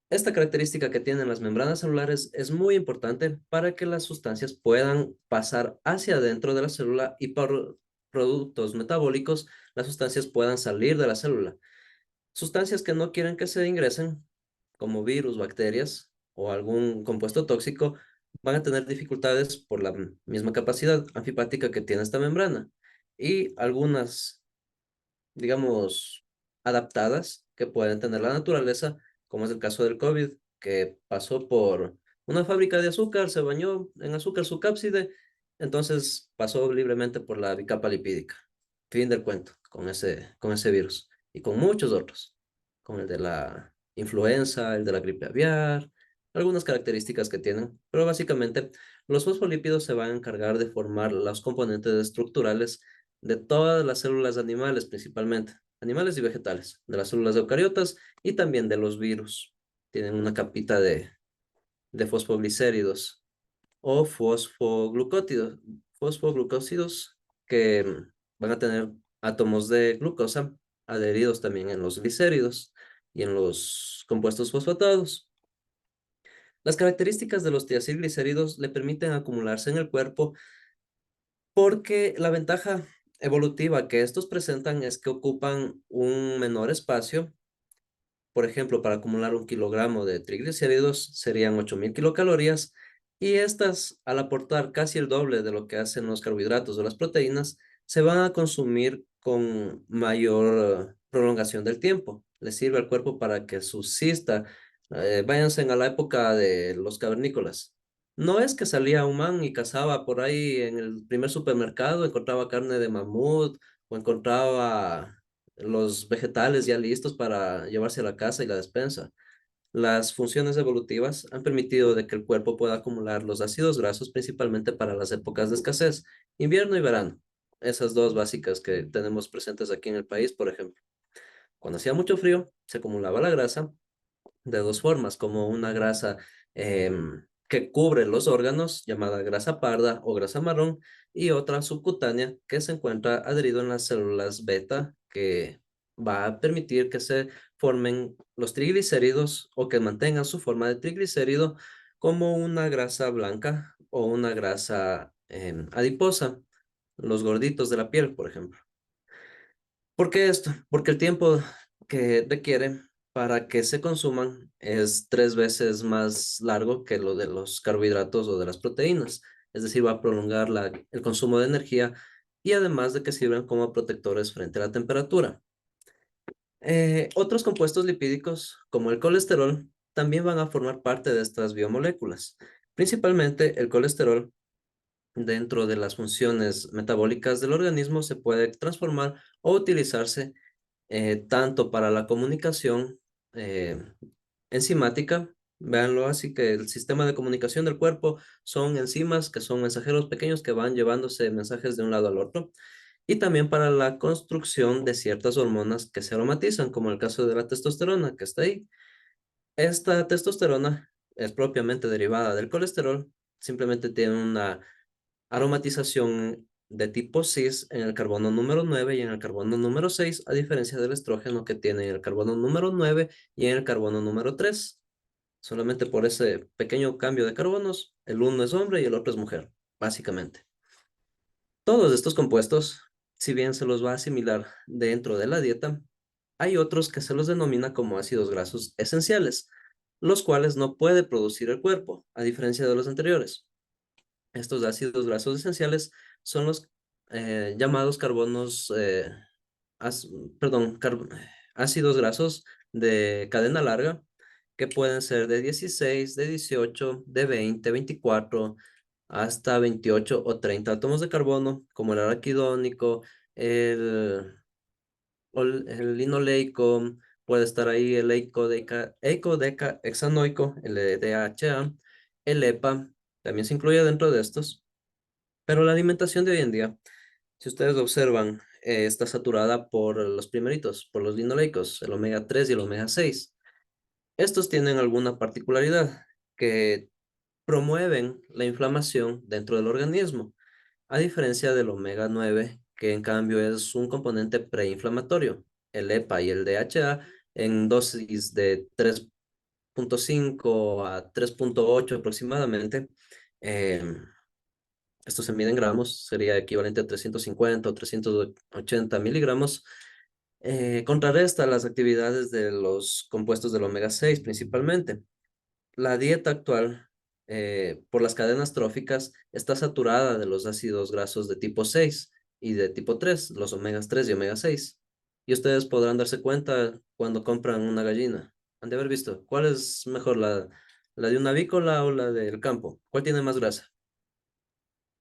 Esta característica que tienen las membranas celulares es muy importante para que las sustancias puedan pasar hacia adentro de la célula y por productos metabólicos las sustancias puedan salir de la célula. Sustancias que no quieren que se ingresen, como virus, bacterias o algún compuesto tóxico, van a tener dificultades por la misma capacidad anfipática que tiene esta membrana. Y algunas, digamos, adaptadas que pueden tener la naturaleza, como es el caso del COVID, que pasó por una fábrica de azúcar, se bañó en azúcar su cápside, entonces pasó libremente por la bicapa lipídica. Fin del cuento con ese virus y con muchos otros, con el de la influenza, el de la gripe aviar, algunas características que tienen, pero básicamente los fosfolípidos se van a encargar de formar los componentes estructurales de todas las células animales principalmente, animales y vegetales, de las células eucariotas y también de los virus. Tienen una capita de fosfoglicéridos o fosfoglucósidos que van a tener átomos de glucosa adheridos también en los glicéridos y en los compuestos fosfatados. Las características de los tiacilglicéridos le permiten acumularse en el cuerpo porque la ventaja evolutiva que estos presentan es que ocupan un menor espacio. Por ejemplo, para acumular 1 kilogramo de triglicéridos serían 8.000 kilocalorías y estas, al aportar casi el doble de lo que hacen los carbohidratos o las proteínas, se van a consumir con mayor prolongación del tiempo. Le sirve al cuerpo para que subsista. Váyanse a la época de los cavernícolas. No es que salía un man y cazaba por ahí en el primer supermercado, encontraba carne de mamut o encontraba los vegetales ya listos para llevarse a la casa y la despensa. Las funciones evolutivas han permitido de que el cuerpo pueda acumular los ácidos grasos principalmente para las épocas de escasez, invierno y verano. Esas dos básicas que tenemos presentes aquí en el país, por ejemplo. Cuando hacía mucho frío, se acumulaba la grasa de dos formas, como una grasa que cubre los órganos, llamada grasa parda o grasa marrón, y otra subcutánea que se encuentra adherido en las células beta, que va a permitir que se formen los triglicéridos o que mantengan su forma de triglicérido como una grasa blanca o una grasa adiposa, los gorditos de la piel, por ejemplo. ¿Por qué esto? Porque el tiempo que requiere para que se consuman es 3 veces más largo que lo de los carbohidratos o de las proteínas. Es decir, va a prolongar el consumo de energía y además de que sirven como protectores frente a la temperatura. Otros compuestos lipídicos, como el colesterol, también van a formar parte de estas biomoléculas. Principalmente el colesterol dentro de las funciones metabólicas del organismo se puede transformar o utilizarse tanto para la comunicación eh, enzimática, véanlo así que el sistema de comunicación del cuerpo son enzimas que son mensajeros pequeños que van llevándose mensajes de un lado al otro, y también para la construcción de ciertas hormonas que se aromatizan, como el caso de la testosterona que está ahí. Esta testosterona es propiamente derivada del colesterol, simplemente tiene una aromatización de tipo cis en el carbono número 9 y en el carbono número 6, a diferencia del estrógeno que tiene en el carbono número 9 y en el carbono número 3. Solamente por ese pequeño cambio de carbonos, el uno es hombre y el otro es mujer, básicamente. Todos estos compuestos, si bien se los va a asimilar dentro de la dieta, hay otros que se los denomina como ácidos grasos esenciales, los cuales no puede producir el cuerpo, a diferencia de los anteriores. Estos ácidos grasos esenciales son los llamados carbonos, as- perdón, ácidos grasos de cadena larga, que pueden ser de 16, de 18, de 20, 24, hasta 28 o 30 átomos de carbono, como el araquidónico, el, el linoleico, puede estar ahí el eicodeca hexanoico, el DHA, el EPA, también se incluye dentro de estos. Pero la alimentación de hoy en día, si ustedes observan, está saturada por los primeritos, por los linoleicos, el omega 3 y el omega 6. Estos tienen alguna particularidad que promueven la inflamación dentro del organismo, a diferencia del omega 9, que en cambio es un componente preinflamatorio. El EPA y el DHA en dosis de 3,5 a 3,8 aproximadamente, em, esto se mide en gramos, sería equivalente a 350 o 380 miligramos. Contrarresta las actividades de los compuestos del omega 6 principalmente. La dieta actual por las cadenas tróficas, está saturada de los ácidos grasos de tipo 6 y de tipo 3, los omegas 3 y omega 6. Y ustedes podrán darse cuenta cuando compran una gallina. Han de haber visto, ¿cuál es mejor, la de una avícola o la del campo? ¿Cuál tiene más grasa?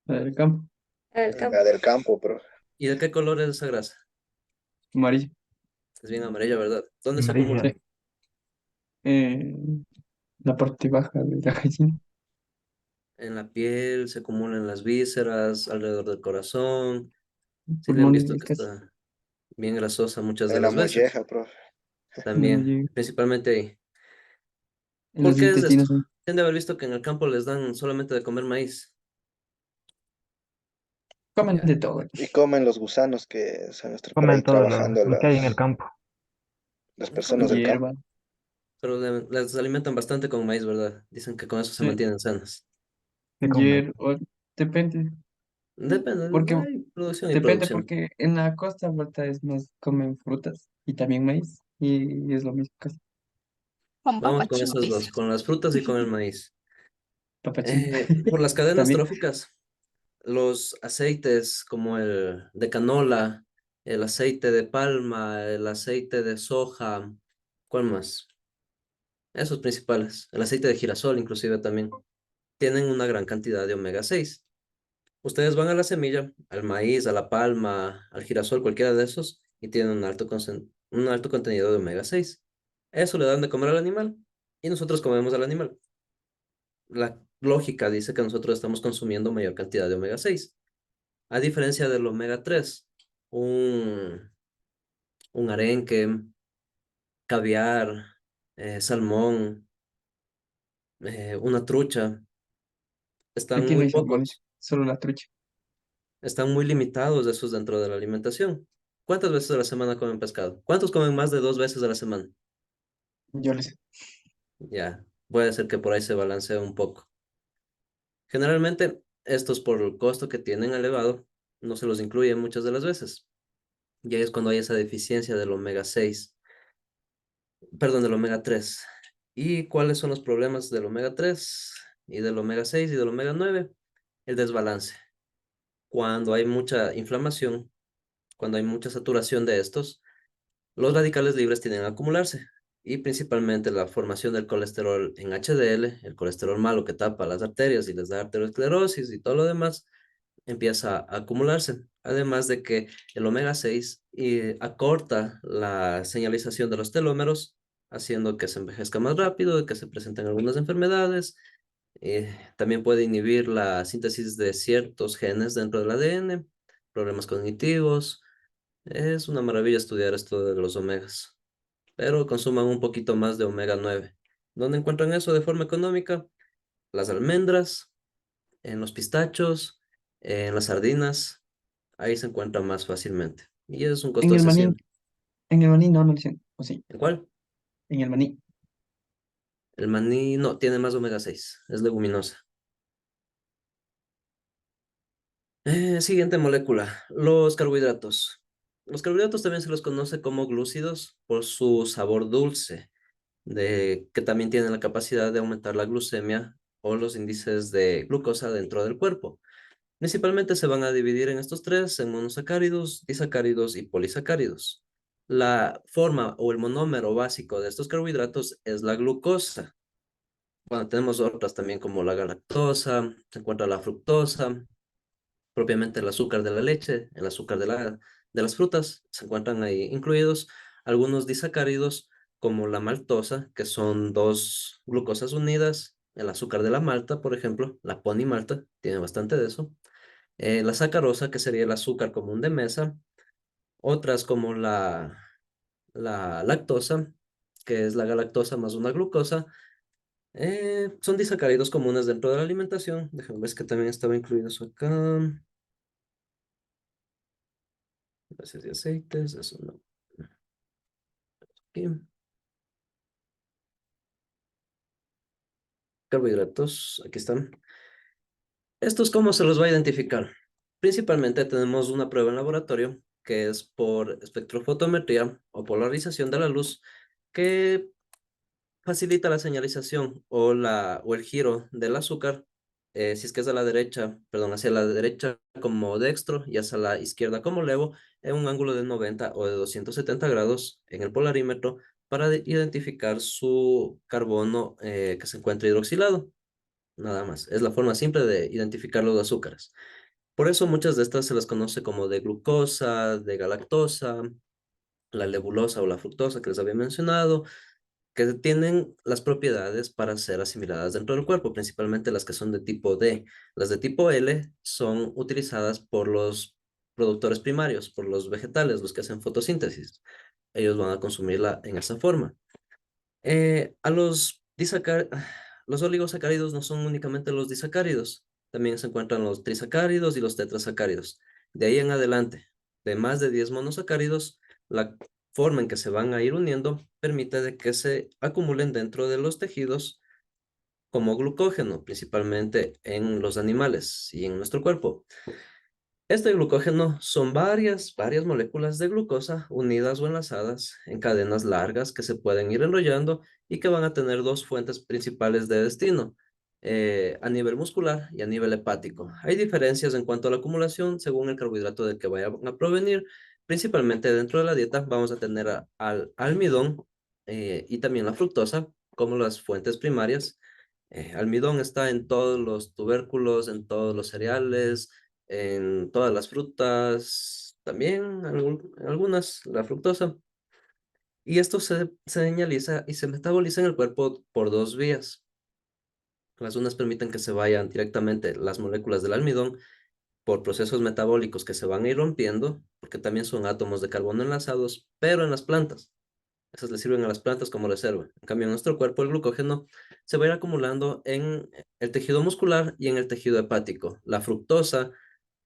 La del campo, El campo. La del campo, profe. ¿Y de qué color es esa grasa? amarillo. Es bien amarilla, ¿verdad? ¿Dónde se acumula? Amarilla. Sí. Eh, la parte baja de la gallina. En la piel, se acumula en las vísceras, alrededor del corazón. Sí le han visto Pulmones que casi. está bien grasosa muchas de En la las veces. molleja, profe. No me También, llega. principalmente ahí. En ¿Por los qué es esto? intestinos, ¿no? Tienen de haber visto que en el campo les dan solamente de comer maíz. Comen Ya. de todo. Y comen los gusanos que se van a estar por Comen ahí todo trabajando lo que hay en el campo. las Comen personas de del todo, campo. Hierba. pero les alimentan bastante con maíz, ¿verdad? Dicen que con eso se Sí. mantienen sanas. Sí, con maíz. Depende. Depende, Porque hay producción y Depende producción. porque en la costa vuelta es más, comen frutas y también maíz y es lo mismo casi. Con Vamos con papachín, esas dos, dice. con las frutas y con el maíz. Papachín. Por las cadenas También. tróficas, los aceites como el de canola, el aceite de palma, el aceite de soja, ¿cuál más? Esos principales. El aceite de girasol inclusive también tienen una gran cantidad de omega 6. Ustedes van a la semilla, al maíz, a la palma, al girasol, cualquiera de esos, y tienen un alto contenido de omega 6. Eso le dan de comer al animal y nosotros comemos al animal. La lógica dice que nosotros estamos consumiendo mayor cantidad de omega 6. A diferencia del omega 3, un, un arenque, caviar, salmón, una trucha, están Aquí no muy hay salmones, pocos, solo la trucha. están muy limitados esos dentro de la alimentación. ¿Cuántas veces a la semana comen pescado? ¿Cuántos comen más de 2 veces a la semana? Yo les sé. Ya, puede ser que por ahí se balancee un poco. Generalmente, estos por el costo que tienen elevado, no se los incluye muchas de las veces. Y ahí es cuando hay esa deficiencia del omega 6, perdón, del omega 3. ¿Y cuáles son los problemas del omega 3 y del omega 6 y del omega 9? El desbalance. Cuando hay mucha inflamación, cuando hay mucha saturación de estos, los radicales libres tienden a acumularse y principalmente la formación del colesterol en HDL, el colesterol malo que tapa las arterias y les da arteriosclerosis y todo lo demás, empieza a acumularse. Además de que el omega 6 acorta la señalización de los telómeros, haciendo que se envejezca más rápido, que se presenten algunas enfermedades. También puede inhibir la síntesis de ciertos genes dentro del ADN, problemas cognitivos. Es una maravilla estudiar esto de los omegas, pero consuman un poquito más de omega 9. ¿Dónde encuentran eso de forma económica? Las almendras, en los pistachos, en las sardinas, ahí se encuentra más fácilmente. Y es un En costo el maní, accesible. en el maní no, no dicen, o sí, ¿En cuál? en el maní. El maní no, tiene más omega 6, es leguminosa. Siguiente molécula, los carbohidratos. Los carbohidratos también se los conoce como glúcidos por su sabor dulce, que también tienen la capacidad de aumentar la glucemia o los índices de glucosa dentro del cuerpo. Principalmente se van a dividir en estos tres, en monosacáridos, disacáridos y polisacáridos. La forma o el monómero básico de estos carbohidratos es la glucosa. Bueno, tenemos otras también como la galactosa, se encuentra la fructosa, propiamente el azúcar de la leche, el azúcar de las frutas, se encuentran ahí incluidos algunos disacáridos como la maltosa, que son dos glucosas unidas, el azúcar de la malta, por ejemplo, la ponimalta, tiene bastante de eso, la sacarosa, que sería el azúcar común de mesa, otras como la lactosa, que es la galactosa más una glucosa, son disacáridos comunes dentro de la alimentación. Déjame ver, es que también estaba incluido eso acá. Bases de aceites, eso no. Aquí. Carbohidratos, aquí están. ¿Estos cómo se los va a identificar? Principalmente tenemos una prueba en laboratorio que es por espectrofotometría o polarización de la luz, que facilita la señalización o el giro del azúcar, si es que es a la derecha, perdón, hacia la derecha como dextro y hacia la izquierda como levo, en un ángulo de 90 o de 270 grados en el polarímetro para identificar su carbono que se encuentra hidroxilado. Nada más. Es la forma simple de identificar los azúcares. Por eso muchas de estas se las conoce como de glucosa, de galactosa, la lebulosa o la fructosa que les había mencionado, que tienen las propiedades para ser asimiladas dentro del cuerpo, principalmente las que son de tipo D. Las de tipo L son utilizadas por los productores primarios, por los vegetales, los que hacen fotosíntesis. Ellos van a consumirla en esa forma. A los oligosacáridos no son únicamente los disacáridos, también se encuentran los trisacáridos y los tetrasacáridos. De ahí en adelante, de más de 10 monosacáridos, la forma en que se van a ir uniendo permite de que se acumulen dentro de los tejidos como glucógeno, principalmente en los animales y en nuestro cuerpo. Este glucógeno son varias moléculas de glucosa unidas o enlazadas en cadenas largas que se pueden ir enrollando y que van a tener dos fuentes principales de destino, a nivel muscular y a nivel hepático. Hay diferencias en cuanto a la acumulación según el carbohidrato del que vayan a provenir. Principalmente dentro de la dieta vamos a tener al almidón y también la fructosa como las fuentes primarias. Almidón está en todos los tubérculos, en todos los cereales, en todas las frutas, también en algunas, la fructosa. Y esto se señaliza y se metaboliza en el cuerpo por dos vías. Las unas permiten que se vayan directamente las moléculas del almidón por procesos metabólicos que se van a ir rompiendo, porque también son átomos de carbono enlazados, pero en las plantas. Esas le sirven a las plantas como reserva. En cambio, en nuestro cuerpo el glucógeno se va a ir acumulando en el tejido muscular y en el tejido hepático. La fructosa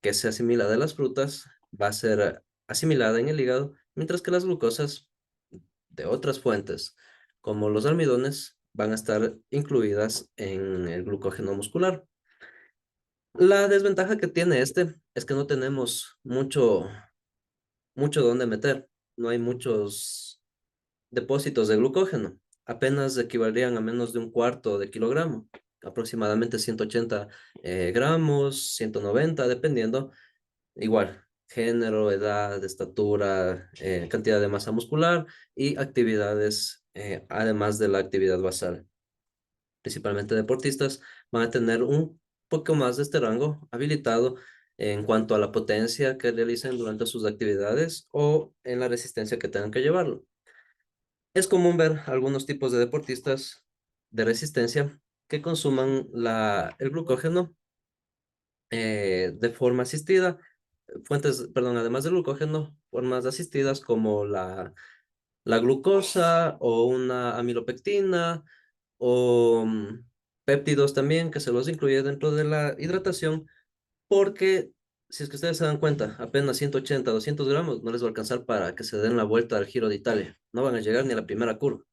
que se asimila de las frutas va a ser asimilada en el hígado, mientras que las glucosas de otras fuentes, como los almidones, van a estar incluidas en el glucógeno muscular. La desventaja que tiene este es que no tenemos mucho donde meter. No hay muchos depósitos de glucógeno. Apenas equivaldrían a menos de un cuarto de kilogramo, aproximadamente 180 gramos, 190, dependiendo. Igual, género, edad, estatura, cantidad de masa muscular y actividades, además de la actividad basal. Principalmente deportistas van a tener un poco más de este rango habilitado en cuanto a la potencia que realicen durante sus actividades o en la resistencia que tengan que llevarlo. Es común ver algunos tipos de deportistas de resistencia que consuman el glucógeno de forma asistida, fuentes, perdón, además del glucógeno, formas asistidas como la glucosa o una amilopectina o péptidos también que se los incluye dentro de la hidratación porque si es que ustedes se dan cuenta, apenas 180, 200 gramos no les va a alcanzar para que se den la vuelta al Giro de Italia. No van a llegar ni a la primera curva.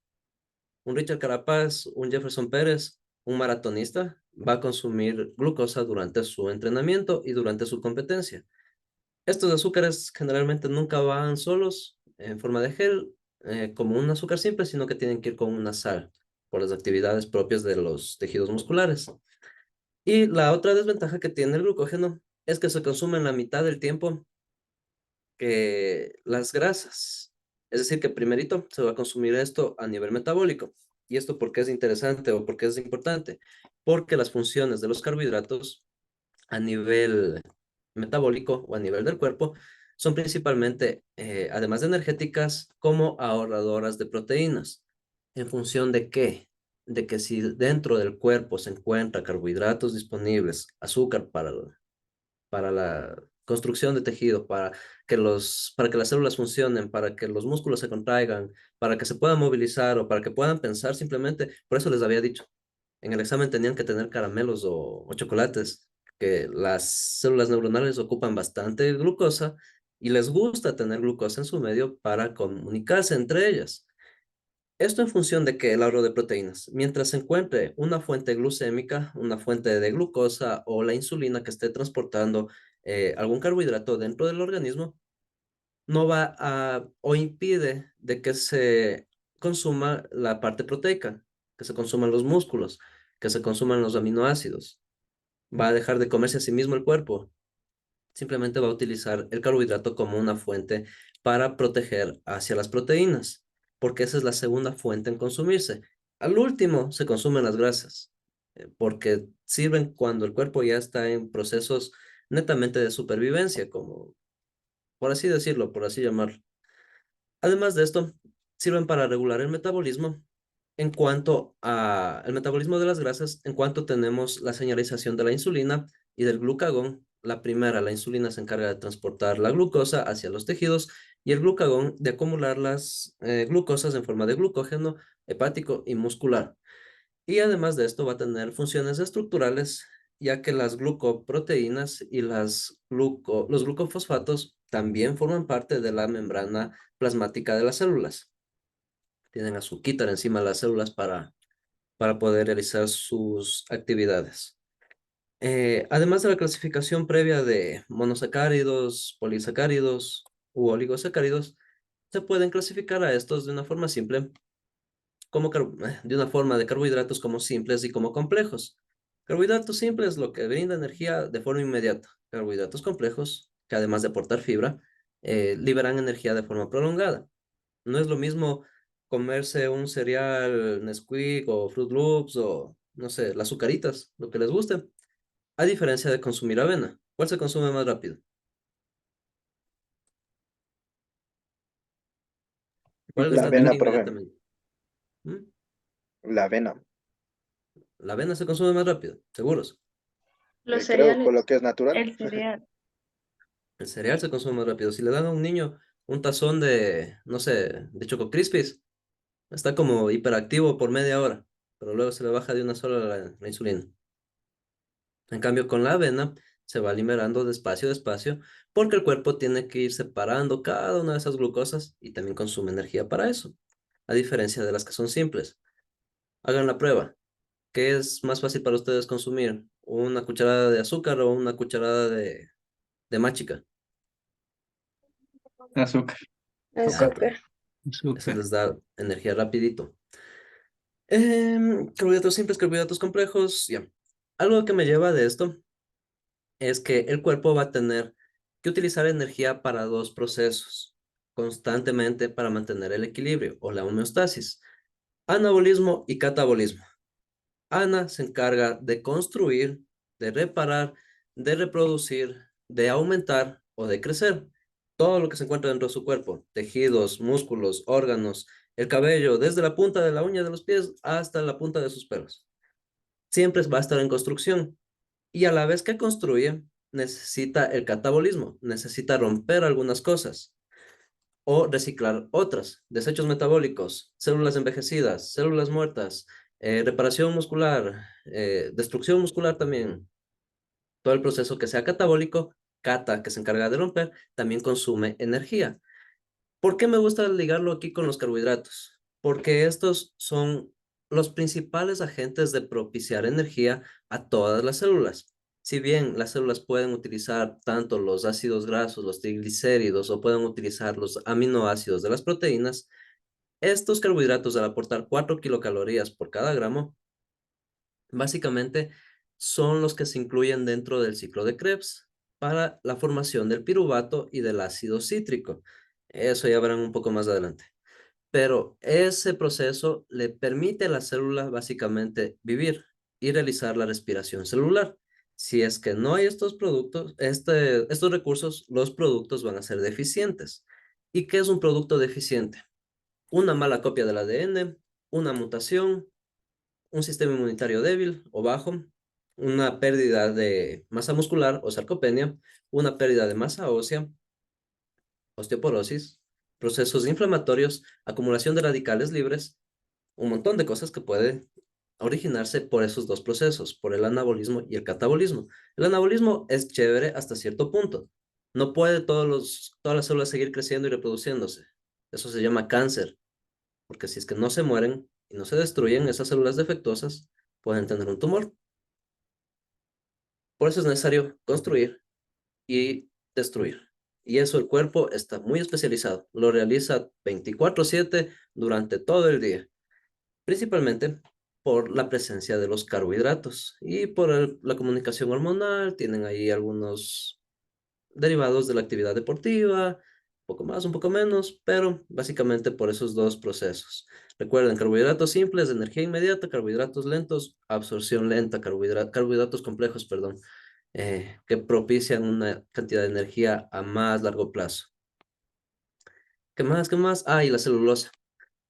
Un Richard Carapaz, un Jefferson Pérez, un maratonista va a consumir glucosa durante su entrenamiento y durante su competencia. Estos azúcares generalmente nunca van solos en forma de gel, como un azúcar simple, sino que tienen que ir con una sal por las actividades propias de los tejidos musculares. Y la otra desventaja que tiene el glucógeno es que se consume en la mitad del tiempo que las grasas. Es decir, que primerito se va a consumir esto a nivel metabólico. ¿Y esto por qué es interesante o por qué es importante? Porque las funciones de los carbohidratos a nivel metabólico o a nivel del cuerpo son principalmente, además de energéticas, como ahorradoras de proteínas. ¿En función de qué? De que si dentro del cuerpo se encuentra carbohidratos disponibles, azúcar para la construcción de tejido, para que las células funcionen, para que los músculos se contraigan, para que se puedan movilizar o para que puedan pensar simplemente. Por eso les había dicho, en el examen tenían que tener caramelos o chocolates, que las células neuronales ocupan bastante glucosa y les gusta tener glucosa en su medio para comunicarse entre ellas. Esto en función de que el ahorro de proteínas, mientras se encuentre una fuente glucémica, una fuente de glucosa o la insulina que esté transportando algún carbohidrato dentro del organismo, no va a o impide de que se consuma la parte proteica. que se consuman los músculos, que se consuman los aminoácidos. Va a dejar de comerse a sí mismo el cuerpo. Simplemente va a utilizar el carbohidrato como una fuente para proteger hacia las proteínas, porque esa es la segunda fuente en consumirse. Al último se consumen las grasas, porque sirven cuando el cuerpo ya está en procesos netamente de supervivencia, como por así decirlo, por así llamarlo. Además de esto, sirven para regular el metabolismo en cuanto a el metabolismo de las grasas, en cuanto tenemos la señalización de la insulina y del glucagón. La primera, la insulina se encarga de transportar la glucosa hacia los tejidos y el glucagón de acumular las glucosas en forma de glucógeno hepático y muscular. Y además de esto va a tener funciones estructurales, ya que las glucoproteínas y los glucofosfatos también forman parte de la membrana plasmática de las células. Tienen azúcar encima de las células para poder realizar sus actividades. Además de la clasificación previa de monosacáridos, polisacáridos u oligosacáridos, se pueden clasificar a estos de una forma simple, de una forma de carbohidratos como simples y como complejos. Carbohidratos simples, lo que brinda energía de forma inmediata. Carbohidratos complejos, que además de aportar fibra, liberan energía de forma prolongada. No es lo mismo comerse un cereal Nesquik o Fruit Loops o, no sé, las azucaritas, lo que les guste, a diferencia de consumir avena. ¿Cuál se consume más rápido? ¿Cuál les La da avena, energía profe. inmediatamente? ¿Mm? La avena. La avena se consume más rápido, seguros. Los Creo por cereales, lo que es natural. el cereal. El cereal se consume más rápido. Si le dan a un niño un tazón de, no sé, de Choco Crispies, está como hiperactivo por media hora, pero luego se le baja de una sola la insulina. En cambio, con la avena se va liberando despacio, despacio, porque el cuerpo tiene que ir separando cada una de esas glucosas y también consume energía para eso, a diferencia de las que son simples. Hagan la prueba. ¿Qué es más fácil para ustedes consumir? ¿Una cucharada de azúcar o una cucharada de machica? Azúcar. Exacto. Azúcar. Eso Azúcar. les da energía rapidito. Carbohidratos simples, carbohidratos complejos, ya. Algo que me lleva de esto es que el cuerpo va a tener que utilizar energía para dos procesos constantemente para mantener el equilibrio o la homeostasis: anabolismo y catabolismo. Ana se encarga de construir, de reparar, de reproducir, de aumentar o de crecer todo lo que se encuentra dentro de su cuerpo: tejidos, músculos, órganos, el cabello, desde la punta de la uña de los pies hasta la punta de sus pelos. Siempre va a estar en construcción y a la vez que construye, necesita el catabolismo, necesita romper algunas cosas o reciclar otras: desechos metabólicos, células envejecidas, células muertas, reparación muscular, destrucción muscular también. Todo el proceso que sea catabólico, cata, que se encarga de romper, también consume energía. ¿Por qué me gusta ligarlo aquí con los carbohidratos? Porque estos son los principales agentes de propiciar energía a todas las células. Si bien las células pueden utilizar tanto los ácidos grasos, los triglicéridos, o pueden utilizar los aminoácidos de las proteínas, estos carbohidratos, al aportar 4 kilocalorías por cada gramo, básicamente son los que se incluyen dentro del ciclo de Krebs para la formación del piruvato y del ácido cítrico. Eso ya verán un poco más adelante. Pero ese proceso le permite a la célula básicamente vivir y realizar la respiración celular. Si es que no hay estos productos, estos recursos, los productos van a ser deficientes. ¿Y qué es un producto deficiente? Una mala copia del ADN, una mutación, un sistema inmunitario débil o bajo, una pérdida de masa muscular o sarcopenia, una pérdida de masa ósea, osteoporosis, procesos inflamatorios, acumulación de radicales libres, un montón de cosas que pueden originarse por esos dos procesos, por el anabolismo y el catabolismo. El anabolismo es chévere hasta cierto punto. No puede todas las células seguir creciendo y reproduciéndose. Eso se llama cáncer, porque si es que no se mueren y no se destruyen, esas células defectuosas pueden tener un tumor. Por eso es necesario construir y destruir. Y eso el cuerpo está muy especializado. Lo realiza 24/7 durante todo el día. Principalmente por la presencia de los carbohidratos y por la comunicación hormonal. Tienen ahí algunos derivados de la actividad deportiva, un poco más, un poco menos, pero básicamente por esos dos procesos. Recuerden, carbohidratos simples, energía inmediata; carbohidratos lentos, absorción lenta; carbohidratos complejos, perdón, que propician una cantidad de energía a más largo plazo. ¿Qué más? ¿Qué más? Ah, y la celulosa.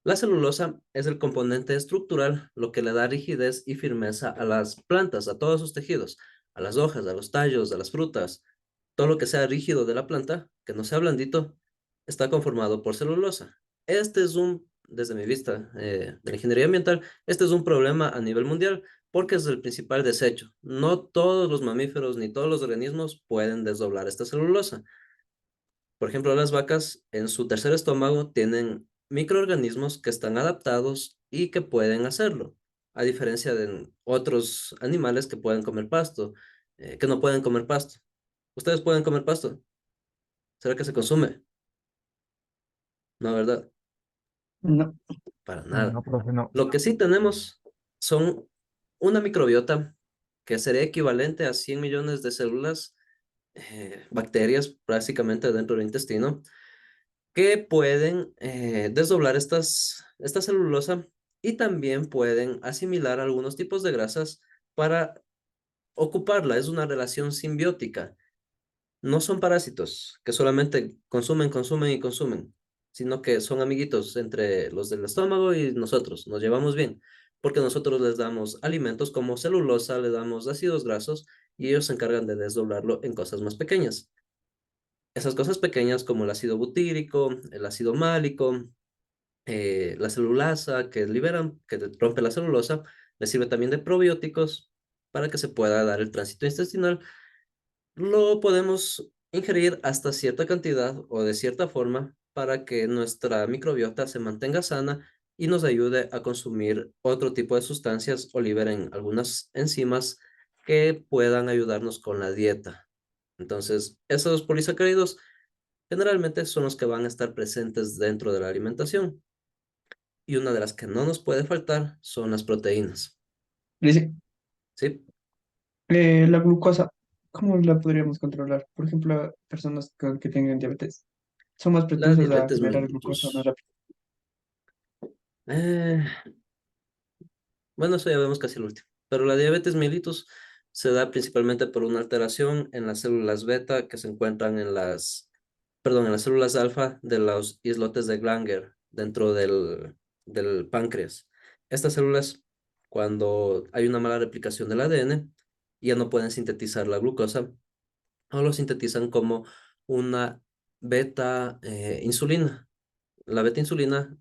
La celulosa es el componente estructural, lo que le da rigidez y firmeza a las plantas, a todos sus tejidos, a las hojas, a los tallos, a las frutas. Todo lo que sea rígido de la planta, que no sea blandito, está conformado por celulosa. Este es desde mi vista de la ingeniería ambiental, este es un problema a nivel mundial porque es el principal desecho. No todos los mamíferos ni todos los organismos pueden desdoblar esta celulosa. Por ejemplo, las vacas en su tercer estómago tienen microorganismos que están adaptados y que pueden hacerlo, a diferencia de otros animales que pueden comer pasto, que no pueden comer pasto. ¿Ustedes pueden comer pasto? ¿Será que se consume? No, ¿verdad? No. Para nada. No, profe, no. Lo que sí tenemos son una microbiota que sería equivalente a 100 millones de células, bacterias básicamente dentro del intestino, que pueden desdoblar esta celulosa y también pueden asimilar algunos tipos de grasas para ocuparla. Es una relación simbiótica. No son parásitos que solamente consumen, consumen y consumen, sino que son amiguitos entre los del estómago y nosotros. Nos llevamos bien, porque nosotros les damos alimentos como celulosa, le damos ácidos grasos y ellos se encargan de desdoblarlo en cosas más pequeñas. Esas cosas pequeñas como el ácido butírico, el ácido málico, la celulasa que liberan, que rompe la celulosa, les sirve también de probióticos para que se pueda dar el tránsito intestinal. Lo podemos ingerir hasta cierta cantidad o de cierta forma para que nuestra microbiota se mantenga sana y nos ayude a consumir otro tipo de sustancias o liberen algunas enzimas que puedan ayudarnos con la dieta. Entonces, esos polisacáridos generalmente son los que van a estar presentes dentro de la alimentación. Y una de las que no nos puede faltar son las proteínas. Dice, ¿Sí? la glucosa, ¿cómo la podríamos controlar? Por ejemplo, personas que tengan diabetes, ¿son más La propensas a diabetes generar glucosa más mellitus. rápido? Eh, bueno, eso ya vemos casi el último. Pero la diabetes mellitus se da principalmente por una alteración en las células beta que se encuentran en las células alfa de los islotes de Granger dentro del páncreas. Estas células, cuando hay una mala replicación del ADN, ya no pueden sintetizar la glucosa o lo sintetizan como una beta insulina. La beta insulina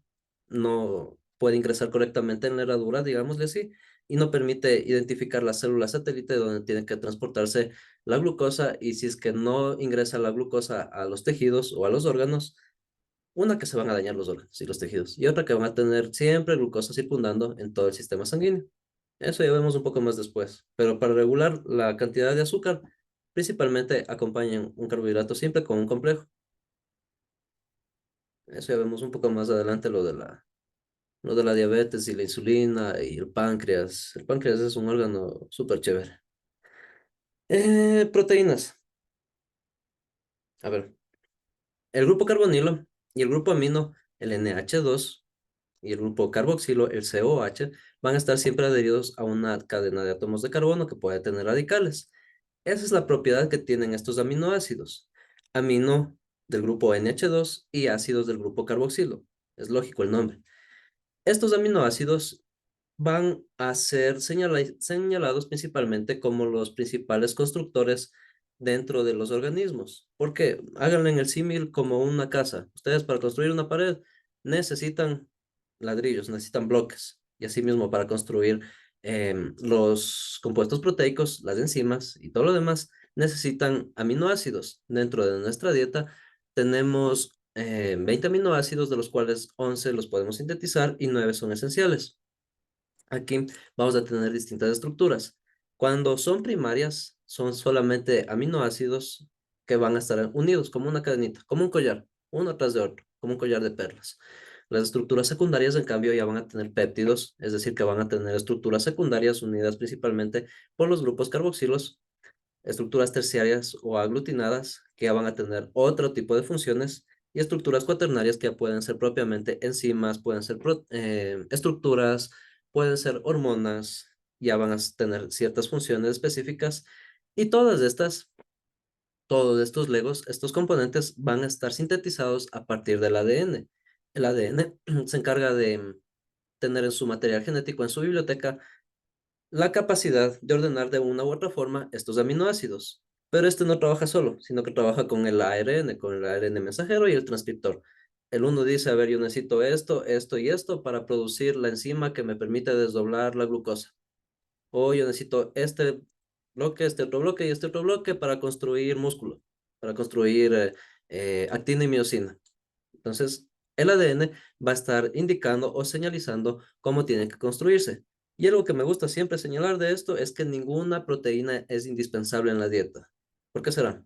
no puede ingresar correctamente en la herradura, digámosle así, y no permite identificar la célula satélite donde tiene que transportarse la glucosa, y si es que no ingresa la glucosa a los tejidos o a los órganos, una que se van a dañar los órganos y los tejidos, y otra que van a tener siempre glucosa circundando en todo el sistema sanguíneo. Eso ya vemos un poco más después, pero para regular la cantidad de azúcar, principalmente acompañan un carbohidrato simple con un complejo. Eso ya vemos un poco más adelante lo de la diabetes y la insulina y el páncreas. El páncreas es un órgano súper chévere. Proteínas. A ver, el grupo carbonilo y el grupo amino, el NH2, y el grupo carboxilo, el COH, van a estar siempre adheridos a una cadena de átomos de carbono que puede tener radicales. Esa es la propiedad que tienen estos aminoácidos. Amino del grupo NH2 y ácidos del grupo carboxilo. Es lógico el nombre. Estos aminoácidos van a ser señalados principalmente como los principales constructores dentro de los organismos. Porque háganle en el símil como una casa. Ustedes para construir una pared necesitan ladrillos, necesitan bloques. Y asimismo para construir los compuestos proteicos, las enzimas y todo lo demás, necesitan aminoácidos. Dentro de nuestra dieta tenemos 20 aminoácidos, de los cuales 11 los podemos sintetizar y 9 son esenciales. Aquí vamos a tener distintas estructuras. Cuando son primarias, son solamente aminoácidos que van a estar unidos como una cadenita, como un collar, uno tras de otro, como un collar de perlas. Las estructuras secundarias, en cambio, ya van a tener péptidos, es decir, que van a tener estructuras secundarias unidas principalmente por los grupos carboxilos, estructuras terciarias o aglutinadas que ya van a tener otro tipo de funciones y estructuras cuaternarias que ya pueden ser propiamente enzimas, pueden ser estructuras, pueden ser hormonas, ya van a tener ciertas funciones específicas y todos estos legos, estos componentes van a estar sintetizados a partir del ADN. El ADN se encarga de tener en su material genético, en su biblioteca, la capacidad de ordenar de una u otra forma estos aminoácidos. Pero este no trabaja solo, sino que trabaja con el ARN, con el ARN mensajero y el transcriptor. El uno dice, a ver, yo necesito esto, esto y esto para producir la enzima que me permite desdoblar la glucosa. O yo necesito este bloque, este otro bloque y este otro bloque para construir músculo, para construir actina y miocina. Entonces, el ADN va a estar indicando o señalizando cómo tiene que construirse. Y algo que me gusta siempre señalar de esto es que ninguna proteína es indispensable en la dieta. ¿Por qué será?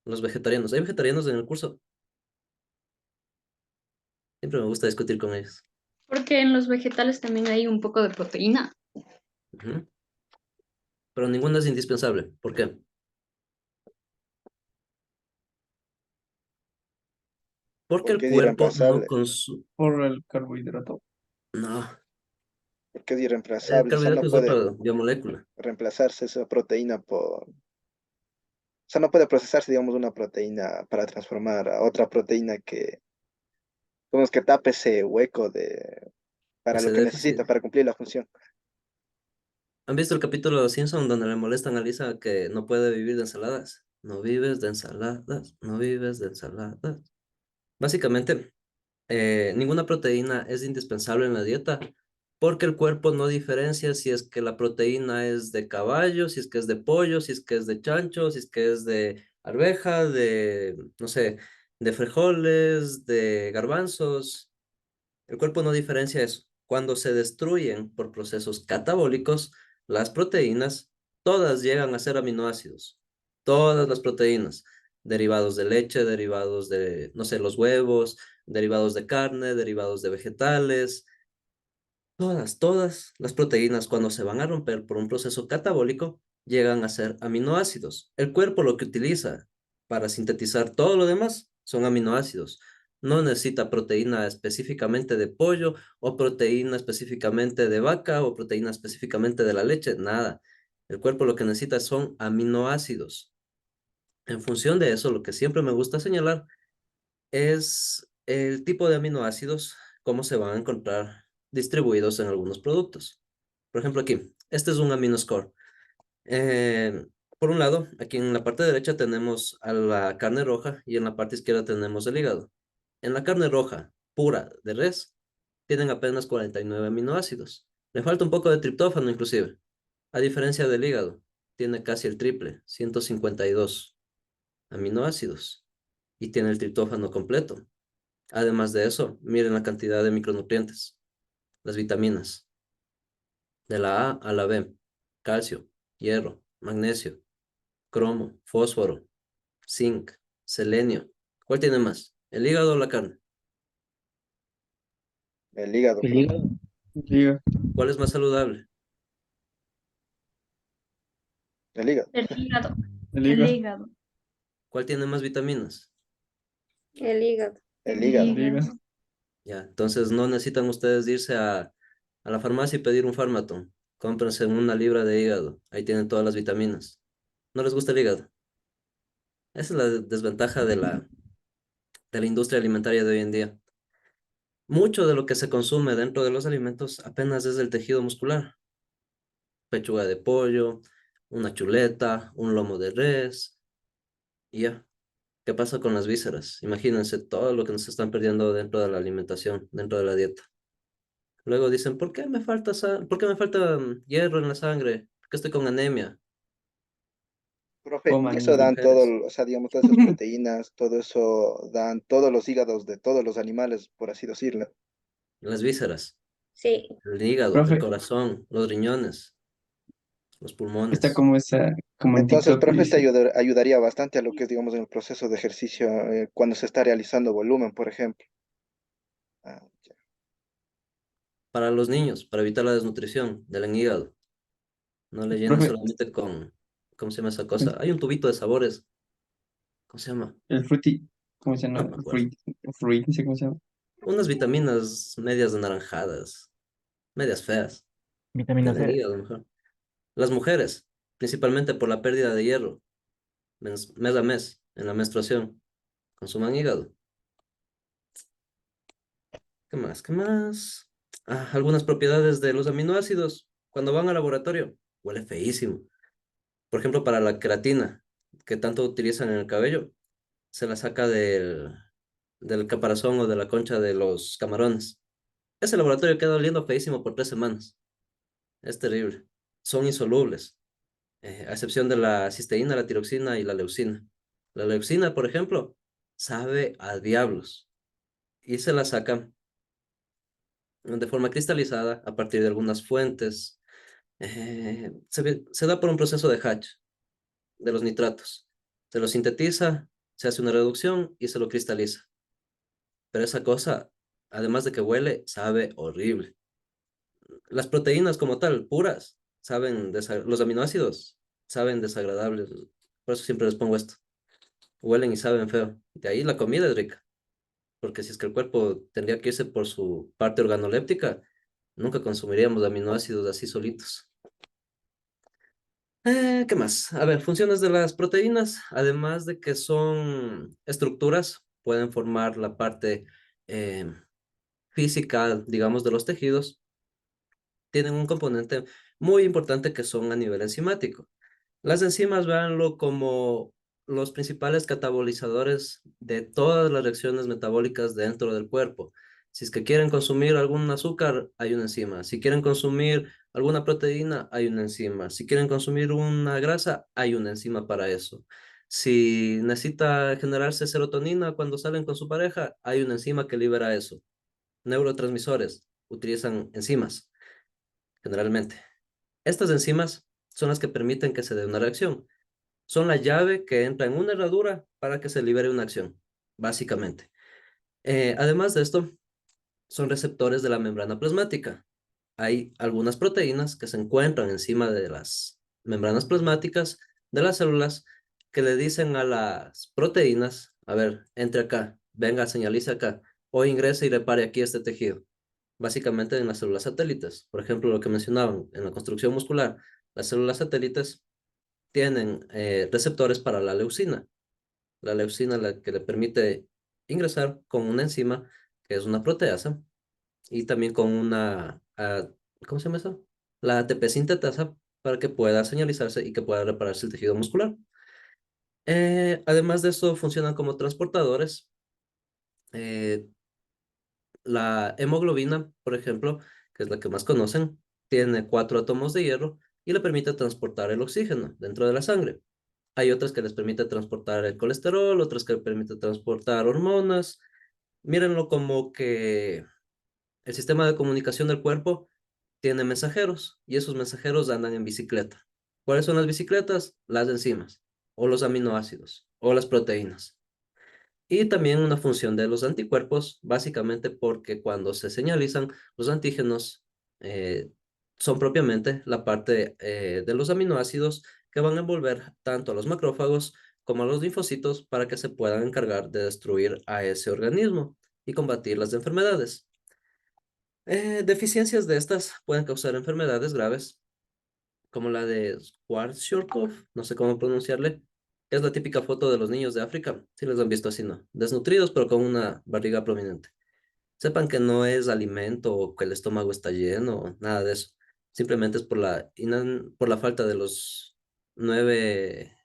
Los vegetarianos. ¿Hay vegetarianos en el curso? Siempre me gusta discutir con ellos. Porque en los vegetales también hay un poco de proteína. Ujú. Pero ninguna es indispensable. ¿Por qué? Porque el Porque es cuerpo no irreemplazable. consume... Por el carbohidrato. No, Porque es el irreemplazable. O sea, no carbohidrato es puede otra biomolécula. reemplazarse esa proteína por... O sea, no puede procesarse, digamos, una proteína para transformar a otra proteína que, digamos, que tape ese hueco de, para lo Ese que necesita, déficit. para cumplir la función. ¿Han visto el capítulo de Los Simpson donde le molestan a Lisa que no puede vivir de ensaladas? No vives de ensaladas, no vives de ensaladas. Básicamente, ninguna proteína es indispensable en la dieta porque el cuerpo no diferencia si es que la proteína es de caballo, si es que es de pollo, si es que es de chancho, si es que es de arveja, de, no sé, de frijoles, de garbanzos. El cuerpo no diferencia eso. Cuando se destruyen por procesos catabólicos, las proteínas, todas llegan a ser aminoácidos. Todas las proteínas, derivados de leche, derivados de, no sé, los huevos, derivados de carne, derivados de vegetales. Todas las proteínas, cuando se van a romper por un proceso catabólico, llegan a ser aminoácidos. El cuerpo lo que utiliza para sintetizar todo lo demás son aminoácidos. No necesita proteína específicamente de pollo o proteína específicamente de vaca o proteína específicamente de la leche, nada. El cuerpo lo que necesita son aminoácidos. En función de eso, lo que siempre me gusta señalar es el tipo de aminoácidos, cómo se van a encontrar distribuidos en algunos productos. Por ejemplo, aquí, este es un aminoscore. Eh, por un lado, aquí en la parte derecha tenemos a la carne roja y en la parte izquierda tenemos el hígado. En la carne roja pura de res, tienen apenas 49 aminoácidos. Le falta un poco de triptófano inclusive. A diferencia del hígado, tiene casi el triple, 152 aminoácidos y tiene el triptófano completo. Además de eso, miren la cantidad de micronutrientes, las vitaminas, de la A a la B, calcio, hierro, magnesio, cromo, fósforo, zinc, selenio. ¿Cuál tiene más? ¿El hígado o la carne? El hígado, El profe. hígado. Diga, ¿Cuál es más saludable? El hígado. El hígado. el El hígado. hígado. ¿Cuál tiene más vitaminas? El hígado. El El hígado. El hígado. Ya, entonces no necesitan ustedes irse a la farmacia y pedir un fármaco. Cómprense una libra de hígado. Ahí tienen todas las vitaminas. ¿No les gusta el hígado? Esa es la desventaja de la industria alimentaria de hoy en día. Mucho de lo que se consume dentro de los alimentos apenas es el tejido muscular. Pechuga de pollo, una chuleta, un lomo de res, y ya. ¿Qué pasa con las vísceras? Imagínense todo lo que nos están perdiendo dentro de la alimentación, dentro de la dieta. Luego dicen, ¿por qué me falta, ¿por qué me falta hierro en la sangre? ¿Por qué estoy con anemia? Profe, y Coman eso Las dan todo, mujeres, o sea, digamos, todas esas proteínas, todo eso dan todos los hígados de todos los animales, por así decirlo. las vísceras, Sí. el hígado, el profe, corazón, los riñones, los está pulmones. como esa como en Entonces, TikTok profe, te dice. ayudaría bastante a lo que es, digamos, en el proceso de ejercicio, cuando se está realizando volumen, por ejemplo. Ah, ya. Para los niños, para evitar la desnutrición del hígado. No le llenen Profe, solamente con, ¿cómo se llama esa cosa? Hay un tubito de sabores, ¿cómo se llama? el fruity, ¿cómo se No llama? me acuerdo. Fruit, no sé cómo se llama. Unas vitaminas medias anaranjadas, medias feas, Vitamina del C. hígado mejor. Las mujeres, principalmente por la pérdida de hierro, mes a mes, en la menstruación, consuman hígado. ¿Qué más? ¿Qué más? Ah, algunas propiedades de los aminoácidos. Cuando van al laboratorio, huele feísimo. Por ejemplo, para la queratina, que tanto utilizan en el cabello, se la saca del caparazón o de la concha de los camarones. Ese laboratorio queda oliendo feísimo por 3 semanas. Es terrible. Son insolubles, a excepción de la cisteína, la tiroxina y la leucina. La leucina, por ejemplo, sabe a diablos y se la saca de forma cristalizada a partir de algunas fuentes. Se da por un proceso de Hatch de los nitratos. Se lo sintetiza, se hace una reducción y se lo cristaliza. Pero esa cosa, además de que huele, sabe horrible. Las proteínas como tal, puras, los aminoácidos saben desagradables. Por eso siempre les pongo esto. Huelen y saben feo. De ahí la comida es rica, porque si es que el cuerpo tendría que irse por su parte organoléptica, nunca consumiríamos aminoácidos así solitos. ¿Qué más? A ver, funciones de las proteínas, además de que son estructuras, pueden formar la parte eh, física, digamos, de los tejidos, tienen un componente muy importante que son a nivel enzimático. Las enzimas, véanlo como los principales catabolizadores de todas las reacciones metabólicas dentro del cuerpo. Si es que quieren consumir algún azúcar, hay una enzima. Si quieren consumir alguna proteína, hay una enzima. Si quieren consumir una grasa, hay una enzima para eso. Si necesita generarse serotonina cuando salen con su pareja, hay una enzima que libera eso. Neurotransmisores utilizan enzimas, generalmente. Estas enzimas son las que permiten que se dé una reacción. Son la llave que entra en una herradura para que se libere una acción, básicamente. Además de esto, son receptores de la membrana plasmática. Hay algunas proteínas que se encuentran encima de las membranas plasmáticas de las células que le dicen a las proteínas, a ver, entre acá, venga, señalice acá, o ingrese y repare aquí este tejido. Básicamente en las células satélites. Por ejemplo, lo que mencionaban en la construcción muscular, las células satélites tienen receptores para la leucina. La leucina la que le permite ingresar con una enzima, que es una proteasa, y también con ¿cómo se llama eso? La ATP sintetasa, para que pueda señalizarse y que pueda repararse el tejido muscular. Además de eso, funcionan como transportadores. Eh, la hemoglobina, por ejemplo, que es la que más conocen, tiene 4 átomos de hierro y le permite transportar el oxígeno dentro de la sangre. Hay otras que les permite transportar el colesterol, otras que le permite transportar hormonas. Mírenlo como que el sistema de comunicación del cuerpo tiene mensajeros y esos mensajeros andan en bicicleta. ¿Cuáles son las bicicletas? Las enzimas, o los aminoácidos, o las proteínas. Y también una función de los anticuerpos, básicamente porque cuando se señalizan los antígenos, eh, son propiamente la parte de los aminoácidos que van a envolver tanto a los macrófagos como a los linfocitos para que se puedan encargar de destruir a ese organismo y combatir las enfermedades. Deficiencias de estas pueden causar enfermedades graves, como la de Schwarzschild, no sé cómo pronunciarle, que es la típica foto de los niños de África, si les han visto así, ¿no? Desnutridos, pero con una barriga prominente. Sepan que no es alimento o que el estómago está lleno, nada de eso. Simplemente es por la falta nueve,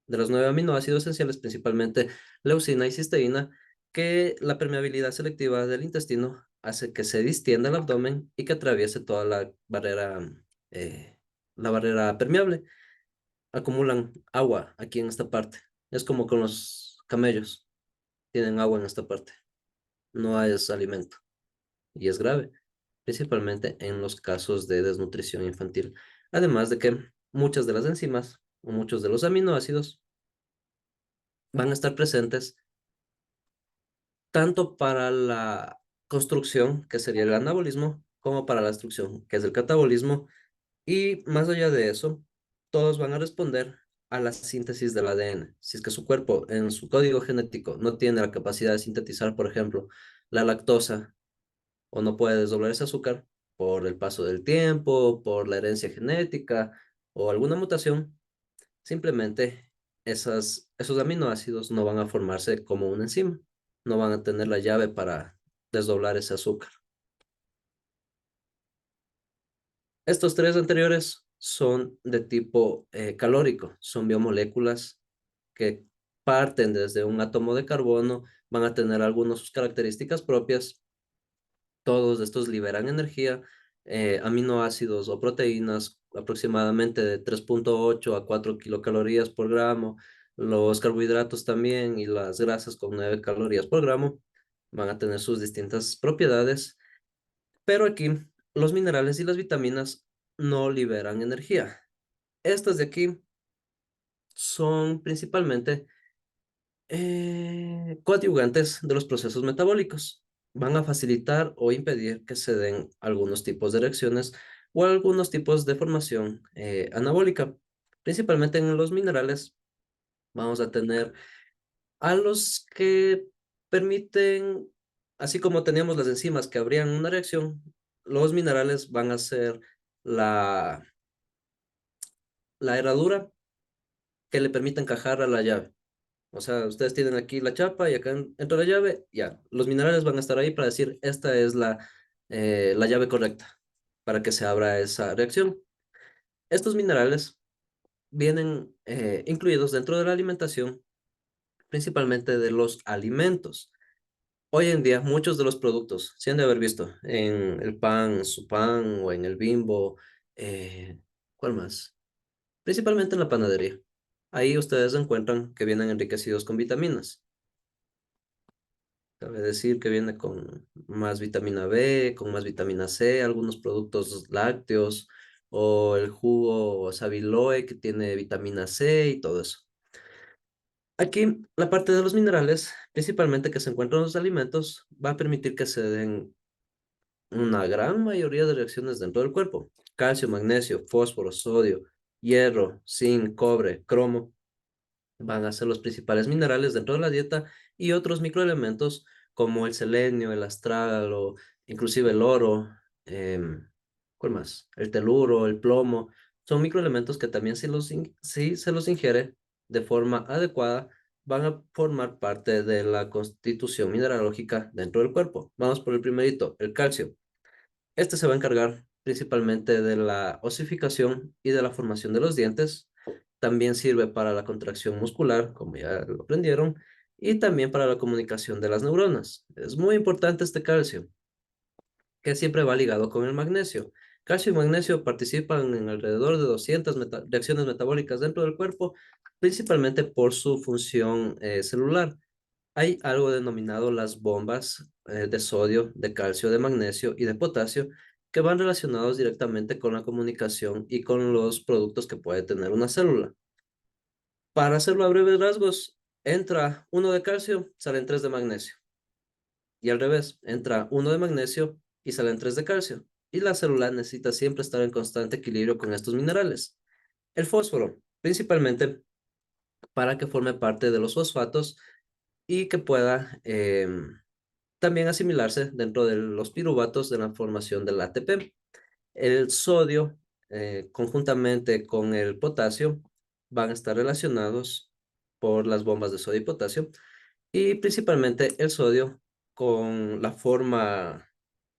de los 9 aminoácidos esenciales, principalmente leucina y cisteína, que la permeabilidad selectiva del intestino hace que se distienda el abdomen y que atraviese toda eh, la barrera permeable. Acumulan agua aquí en esta parte. Es como con los camellos, tienen agua en esta parte. No es alimento y es grave, principalmente en los casos de desnutrición infantil. Además de que muchas de las enzimas o muchos de los aminoácidos van a estar presentes tanto para la construcción, que sería el anabolismo, como para la destrucción, que es el catabolismo. Y más allá de eso, todos van a responder a la síntesis del ADN. Si es que su cuerpo en su código genético no tiene la capacidad de sintetizar, por ejemplo, la lactosa, o no puede desdoblar ese azúcar por el paso del tiempo, por la herencia genética o alguna mutación, simplemente esos aminoácidos no van a formarse como una enzima, no van a tener la llave para desdoblar ese azúcar. Estos tres anteriores son de tipo calórico, son biomoléculas que parten desde un átomo de carbono, van a tener algunas sus características propias. Todos estos liberan energía, aminoácidos o proteínas aproximadamente de 3,8 a 4 kilocalorías por gramo. Los carbohidratos también y las grasas con 9 calorías por gramo van a tener sus distintas propiedades. Pero aquí los minerales y las vitaminas no liberan energía. Estas de aquí son principalmente coadyuvantes de los procesos metabólicos. Van a facilitar o impedir que se den algunos tipos de reacciones o algunos tipos de formación anabólica. Principalmente en los minerales vamos a tener a los que permiten, así como teníamos las enzimas que abrían una reacción, los minerales van a ser la, la herradura que le permite encajar a la llave. O sea, ustedes tienen aquí la chapa y acá entra la llave, ya. Los minerales van a estar ahí para decir, esta es la llave correcta para que se abra esa reacción. Estos minerales vienen incluidos dentro de la alimentación, principalmente de los alimentos. Hoy en día, muchos de los productos, se han de haber visto en el pan, su pan o en el Bimbo, ¿cuál más? Principalmente en la panadería. Ahí ustedes encuentran que vienen enriquecidos con vitaminas. Cabe decir que viene con más vitamina B, con más vitamina C, algunos productos lácteos o el jugo Saviloe que tiene vitamina C y todo eso. Aquí la parte de los minerales, principalmente que se encuentran en los alimentos, va a permitir que se den una gran mayoría de reacciones dentro del cuerpo. Calcio, magnesio, fósforo, sodio, hierro, zinc, cobre, cromo van a ser los principales minerales dentro de la dieta y otros microelementos como el selenio, el astral o inclusive el oro, ¿cuál más? El teluro, el plomo, son microelementos que también si se los ingiere de forma adecuada van a formar parte de la constitución mineralógica dentro del cuerpo. Vamos por el primerito, el calcio. Este se va a encargar principalmente de la osificación y de la formación de los dientes. También sirve para la contracción muscular, como ya lo aprendieron, y también para la comunicación de las neuronas. Es muy importante este calcio, que siempre va ligado con el magnesio. Calcio y magnesio participan en alrededor de 200 reacciones metabólicas dentro del cuerpo, principalmente por su función celular. Hay algo denominado las bombas de sodio, de calcio, de magnesio y de potasio que van relacionados directamente con la comunicación y con los productos que puede tener una célula. Para hacerlo a breves rasgos, entra uno de calcio, salen tres de magnesio. Y al revés, entra uno de magnesio y salen tres de calcio. Y la célula necesita siempre estar en constante equilibrio con estos minerales. El fósforo, principalmente para que forme parte de los fosfatos y que pueda también asimilarse dentro de los piruvatos de la formación del ATP. El sodio, conjuntamente con el potasio, van a estar relacionados por las bombas de sodio y potasio, y principalmente el sodio con la forma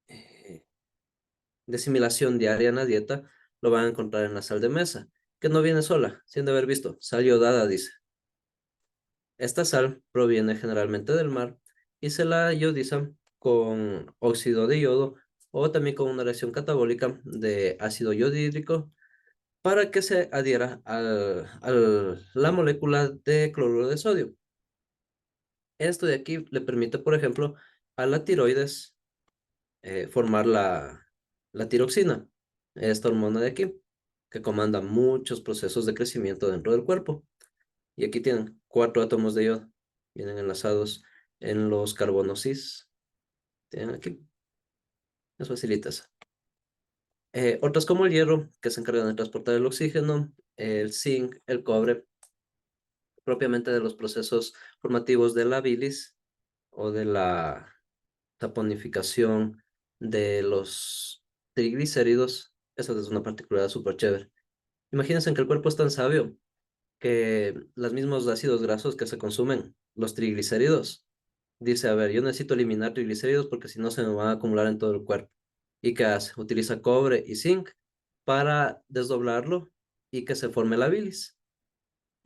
de asimilación diaria en la dieta, lo van a encontrar en la sal de mesa, que no viene sola, sin de haber visto, sal iodada dice. Esta sal proviene generalmente del mar y se la iodizan con óxido de yodo o también con una reacción catabólica de ácido yodhídrico para que se adhiera a la molécula de cloruro de sodio. Esto de aquí le permite, por ejemplo, a la tiroides formar la tiroxina, esta hormona de aquí, que comanda muchos procesos de crecimiento dentro del cuerpo. Y aquí tienen 4 átomos de yodo. Vienen enlazados en los carbonos cis. Tienen aquí. Es facilita eso. Otras como el hierro, que se encargan de transportar el oxígeno, el zinc, el cobre, propiamente de los procesos formativos de la bilis o de la saponificación de los triglicéridos. Esa es una particularidad súper chévere. Imagínense que el cuerpo es tan sabio que los mismos ácidos grasos que se consumen, los triglicéridos, dice, a ver, yo necesito eliminar triglicéridos porque si no se me van a acumular en todo el cuerpo. ¿Y qué hace? Utiliza cobre y zinc para desdoblarlo y que se forme la bilis.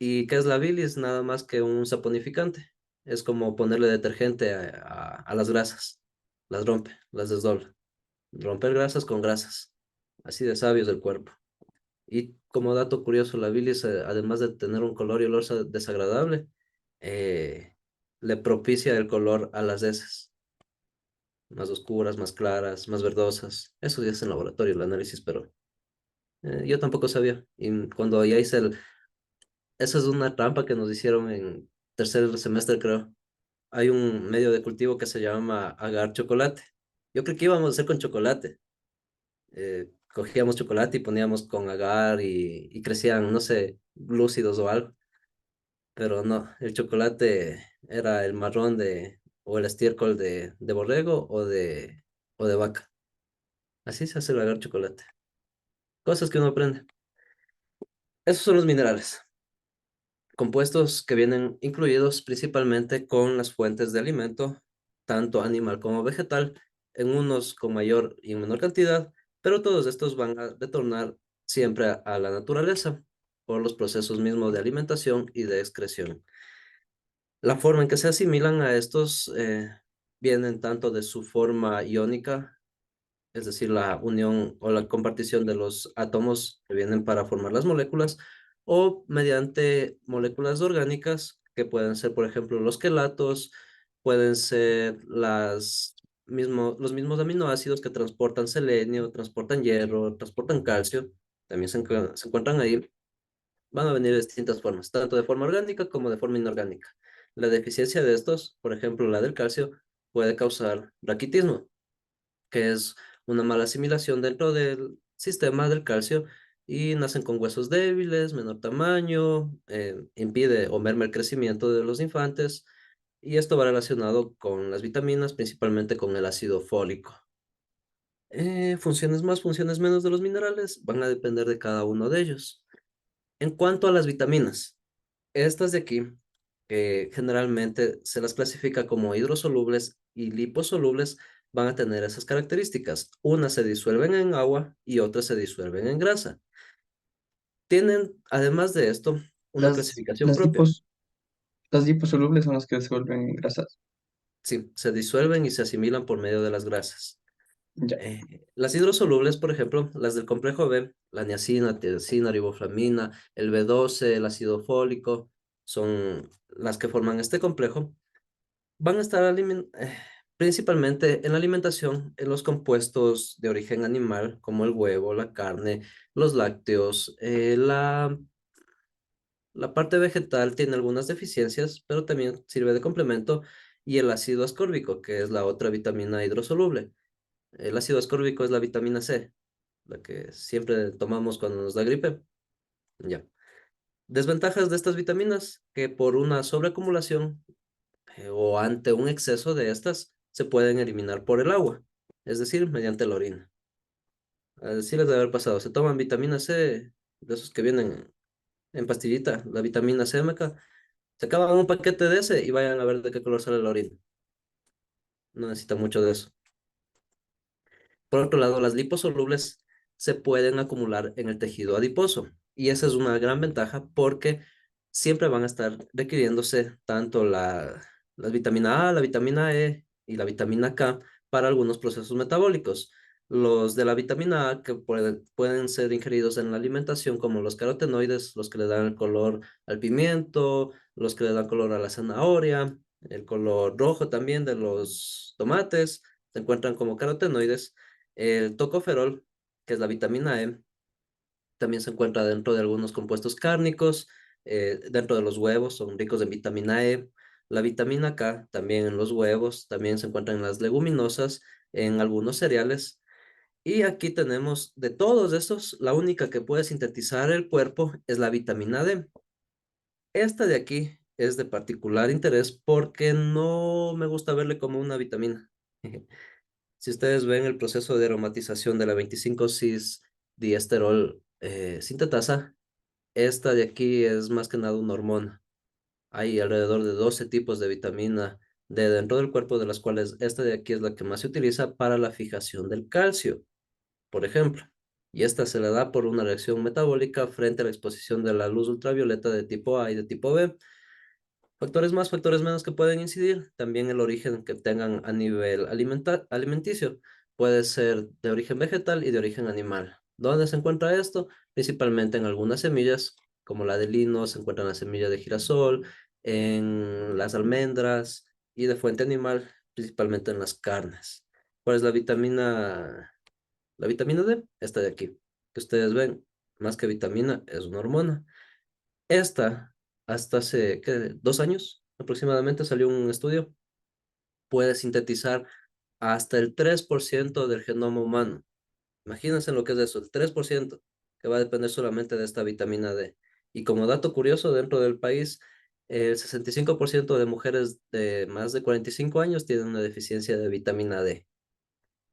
¿Y qué es la bilis? Nada más que un saponificante. Es como ponerle detergente a las grasas. Las rompe, las desdobla. Romper grasas con grasas. Así de sabios del cuerpo. Y como dato curioso, la bilis, además de tener un color y olor desagradable, eh, le propicia el color a las heces. Más oscuras, más claras, más verdosas. Eso ya es en laboratorio el análisis, pero yo tampoco sabía. Y cuando ya hice el... Esa es una trampa que nos hicieron en tercer semestre, creo. Hay un medio de cultivo que se llama agar chocolate. Yo creo que íbamos a hacer con chocolate. Cogíamos chocolate y poníamos con agar y crecían, no sé, lúcidos o algo. Pero no, el chocolate era el marrón o el estiércol de borrego o de vaca. Así se hace el agar chocolate. Cosas que uno aprende. Esos son los minerales, compuestos que vienen incluidos principalmente con las fuentes de alimento, tanto animal como vegetal, en unos con mayor y menor cantidad, pero todos estos van a retornar siempre a la naturaleza por los procesos mismos de alimentación y de excreción. La forma en que se asimilan a estos vienen tanto de su forma iónica, es decir, la unión o la compartición de los átomos que vienen para formar las moléculas, o mediante moléculas orgánicas, que pueden ser, por ejemplo, los quelatos, pueden ser los mismos aminoácidos que transportan selenio, transportan hierro, transportan calcio, también se encuentran ahí. Van a venir de distintas formas, tanto de forma orgánica como de forma inorgánica. La deficiencia de estos, por ejemplo, la del calcio, puede causar raquitismo, que es una mala asimilación dentro del sistema del calcio y nacen con huesos débiles, menor tamaño, impide o merma el crecimiento de los infantes y esto va relacionado con las vitaminas, principalmente con el ácido fólico. Funciones más, funciones menos de los minerales van a depender de cada uno de ellos. En cuanto a las vitaminas, estas de aquí, que generalmente se las clasifica como hidrosolubles y liposolubles, van a tener esas características. Unas se disuelven en agua y otras se disuelven en grasa. Tienen, además de esto, una Las, clasificación las propia. lipos, las liposolubles son las que se vuelven grasas. Sí, se disuelven y se asimilan por medio de las grasas. Ya. Las hidrosolubles, por ejemplo, las del complejo B, la niacina, tiazina, riboflamina, el B12, el ácido fólico, son las que forman este complejo. Van a estar principalmente en la alimentación, en los compuestos de origen animal, como el huevo, la carne, los lácteos. La parte vegetal tiene algunas deficiencias, pero también sirve de complemento. Y el ácido ascórbico, que es la otra vitamina hidrosoluble. El ácido ascórbico es la vitamina C, la que siempre tomamos cuando nos da gripe. Ya. Desventajas de estas vitaminas, que por una sobreacumulación o ante un exceso de estas, se pueden eliminar por el agua, es decir, mediante la orina. Así les debe haber pasado. Se toman vitamina C, de esos que vienen en pastillita, la vitamina C, meca, se acaban un paquete de ese y vayan a ver de qué color sale la orina. No necesita mucho de eso. Por otro lado, las liposolubles se pueden acumular en el tejido adiposo y esa es una gran ventaja porque siempre van a estar requiriéndose tanto la vitamina A, la vitamina E y la vitamina K para algunos procesos metabólicos. Los de la vitamina A que pueden ser ingeridos en la alimentación como los carotenoides, los que le dan el color al pimiento, los que le dan color a la zanahoria, el color rojo también de los tomates, se encuentran como carotenoides el tocoferol, que es la vitamina E, también se encuentra dentro de algunos compuestos cárnicos, dentro de los huevos, son ricos en vitamina E. La vitamina K también en los huevos, también se encuentra en las leguminosas, en algunos cereales. Y aquí tenemos de todos estos, la única que puede sintetizar el cuerpo es la vitamina D. Esta de aquí es de particular interés porque no me gusta verle como una vitamina. Si ustedes ven el proceso de aromatización de la 25-cis diesterol sintetasa, esta de aquí es más que nada una hormona. Hay alrededor de 12 tipos de vitamina D dentro del cuerpo, de las cuales esta de aquí es la que más se utiliza para la fijación del calcio, por ejemplo. Y esta se le da por una reacción metabólica frente a la exposición de la luz ultravioleta de tipo A y de tipo B. Factores más, factores menos que pueden incidir. También el origen que tengan a nivel alimenticio. Puede ser de origen vegetal y de origen animal. ¿Dónde se encuentra esto? Principalmente en algunas semillas, como la de lino, se encuentra en la semilla de girasol, en las almendras y de fuente animal, principalmente en las carnes. ¿Cuál es la vitamina? La vitamina D, esta de aquí, que ustedes ven, más que vitamina, es una hormona. Esta, hasta hace, ¿qué? 2 años aproximadamente salió un estudio, puede sintetizar hasta el 3% del genoma humano. Imagínense lo que es eso, el 3%, que va a depender solamente de esta vitamina D. Y como dato curioso, dentro del país, el 65% de mujeres de más de 45 años tienen una deficiencia de vitamina D,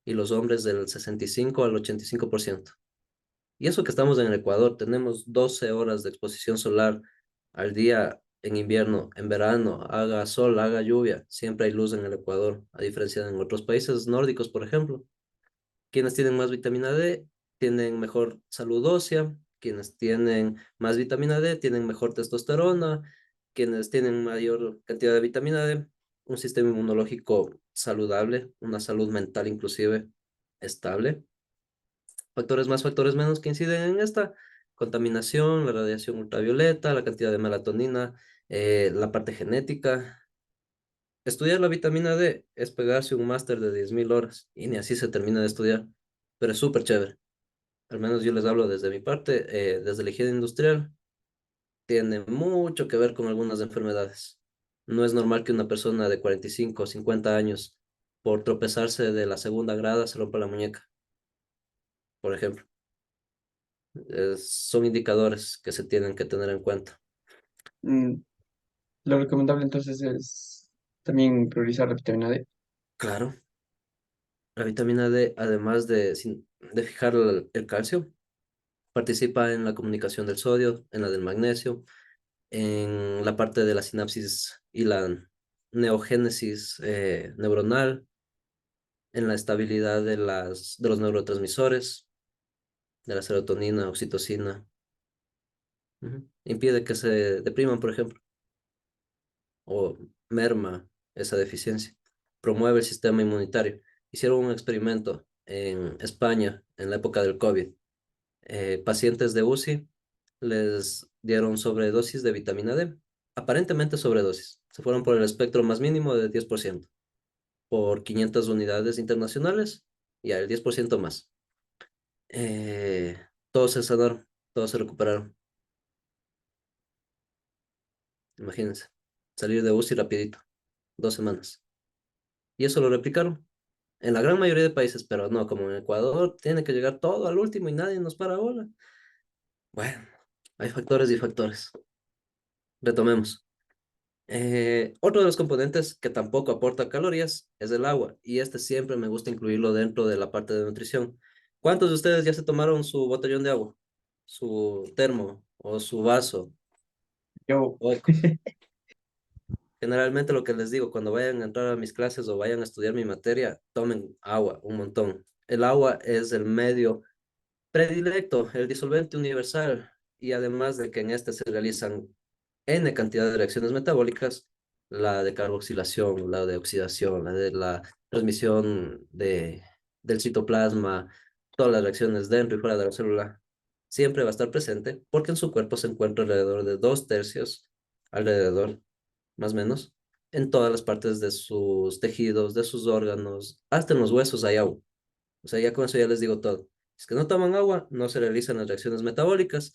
y los hombres del 65 al 85%. Y eso que estamos en el Ecuador, tenemos 12 horas de exposición solar al día en invierno, en verano, haga sol, haga lluvia, siempre hay luz en el Ecuador, a diferencia de en otros países nórdicos, por ejemplo. Quienes tienen más vitamina D tienen mejor salud ósea, quienes tienen más vitamina D tienen mejor testosterona, quienes tienen mayor cantidad de vitamina D, un sistema inmunológico saludable, una salud mental inclusive estable. Factores más, factores menos que inciden en esta contaminación, la radiación ultravioleta, la cantidad de melatonina, la parte genética. Estudiar la vitamina D es pegarse un máster de 10.000 horas y ni así se termina de estudiar, pero es súper chévere. Al menos yo les hablo desde mi parte, desde la higiene industrial, tiene mucho que ver con algunas enfermedades. No es normal que una persona de 45 o 50 años, por tropezarse de la segunda grada, se rompa la muñeca, por ejemplo. Son indicadores que se tienen que tener en cuenta. Mm, lo recomendable entonces es también priorizar la vitamina D. Claro, la vitamina D, además de fijar el calcio, participa en la comunicación del sodio, en la del magnesio, en la parte de la sinapsis y la neogénesis neuronal, en la estabilidad de los neurotransmisores, de la serotonina, oxitocina. Impide que se depriman, por ejemplo, o merma esa deficiencia. Promueve el sistema inmunitario. Hicieron un experimento en España en la época del COVID. Pacientes de UCI les dieron sobredosis de vitamina D, aparentemente sobredosis. Se fueron por el espectro más mínimo de 10%, por 500 unidades internacionales y al 10% más. Todos se sanaron, todos se recuperaron. Imagínense, salir de UCI rapidito, 2 semanas. Y eso lo replicaron en la gran mayoría de países, pero no, como en Ecuador, tiene que llegar todo al último y nadie nos para bola. Bueno, hay factores y factores. Retomemos. Otro de los componentes que tampoco aporta calorías es el agua, y este siempre me gusta incluirlo dentro de la parte de nutrición. ¿Cuántos de ustedes ya se tomaron su botellón de agua, su termo o su vaso? Yo, Oikos. Generalmente lo que les digo, cuando vayan a entrar a mis clases o vayan a estudiar mi materia, tomen agua, un montón. El agua es el medio predilecto, el disolvente universal, y además de que en este se realizan N cantidad de reacciones metabólicas, la de carboxilación, la de oxidación, la de la transmisión del citoplasma, todas las reacciones dentro y fuera de la célula, siempre va a estar presente porque en su cuerpo se encuentra alrededor de 2/3, alrededor, más o menos, en todas las partes de sus tejidos, de sus órganos, hasta en los huesos hay agua. O sea, ya con eso ya les digo todo. Si es que no toman agua, no se realizan las reacciones metabólicas,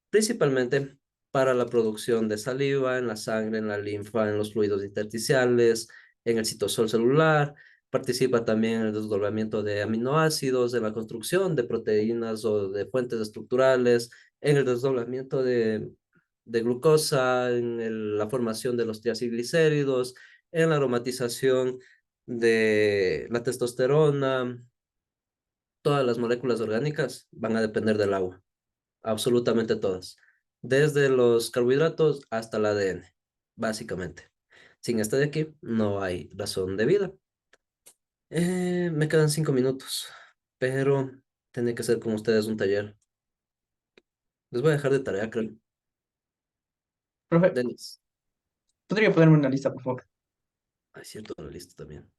principalmente para la producción de saliva en la sangre, en la linfa, en los fluidos intersticiales, en el citosol celular. Participa también en el desdoblamiento de aminoácidos, en la construcción de proteínas o de fuentes estructurales, en el desdoblamiento de glucosa, en la formación de los triacilglicéridos, en la aromatización de la testosterona. Todas las moléculas orgánicas van a depender del agua, absolutamente todas, desde los carbohidratos hasta el ADN, básicamente. Sin este de aquí, no hay razón de vida. Me quedan 5 minutos, pero tiene que ser con ustedes un taller. Les voy a dejar de tarea, creo. Profe, Denis. ¿podría ponerme una lista, por favor? Hay cierto, la lista también.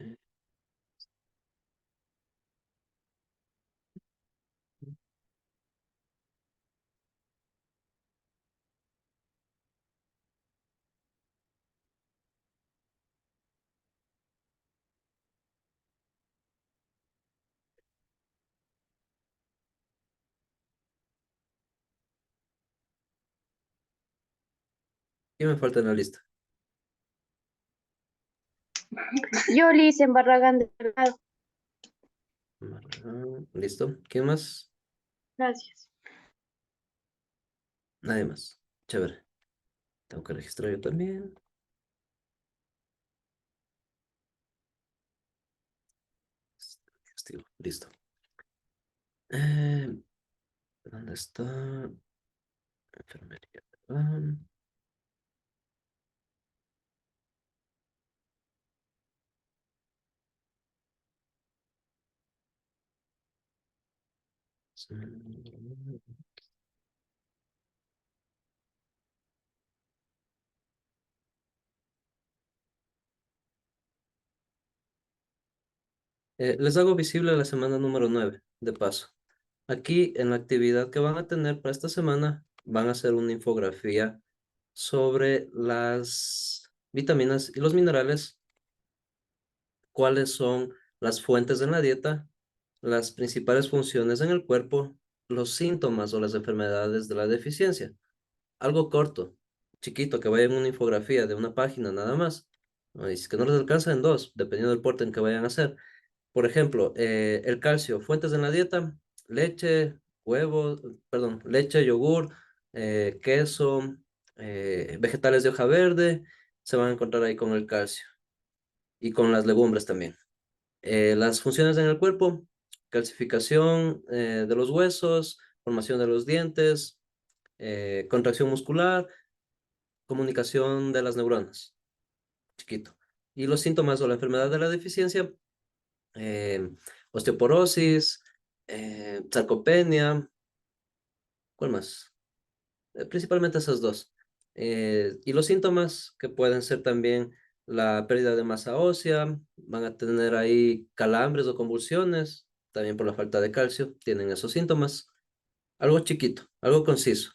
Eh, ¿Qué me falta en la lista? Yolis en Barragán de Delgado. ¿Listo? ¿Quién más? Gracias. Nadie más. Chévere. Tengo que registrar yo también. Listo. Eh, ¿Dónde está? Enfermería. Les hago visible la semana número 9, de paso. Aquí en la actividad que van a tener para esta semana, van a hacer una infografía sobre las vitaminas y los minerales, cuáles son las fuentes en la dieta, las principales funciones en el cuerpo, los síntomas o las enfermedades de la deficiencia. Algo corto, chiquito, que vaya en una infografía de una página nada más. Y si es que no les alcanza en dos, dependiendo del porte en que vayan a hacer. Por ejemplo, el calcio, fuentes en la dieta, leche, huevo, perdón, leche, yogur, queso, vegetales de hoja verde, se van a encontrar ahí con el calcio y con las legumbres también. Las funciones en el cuerpo, calcificación de los huesos, formación de los dientes, contracción muscular, comunicación de las neuronas, chiquito. Y los síntomas o la enfermedad de la deficiencia, eh, osteoporosis, sarcopenia, ¿cuál más? Principalmente esas dos. Y los síntomas que pueden ser también la pérdida de masa ósea, van a tener ahí calambres o convulsiones, también por la falta de calcio, tienen esos síntomas. Algo chiquito, algo conciso.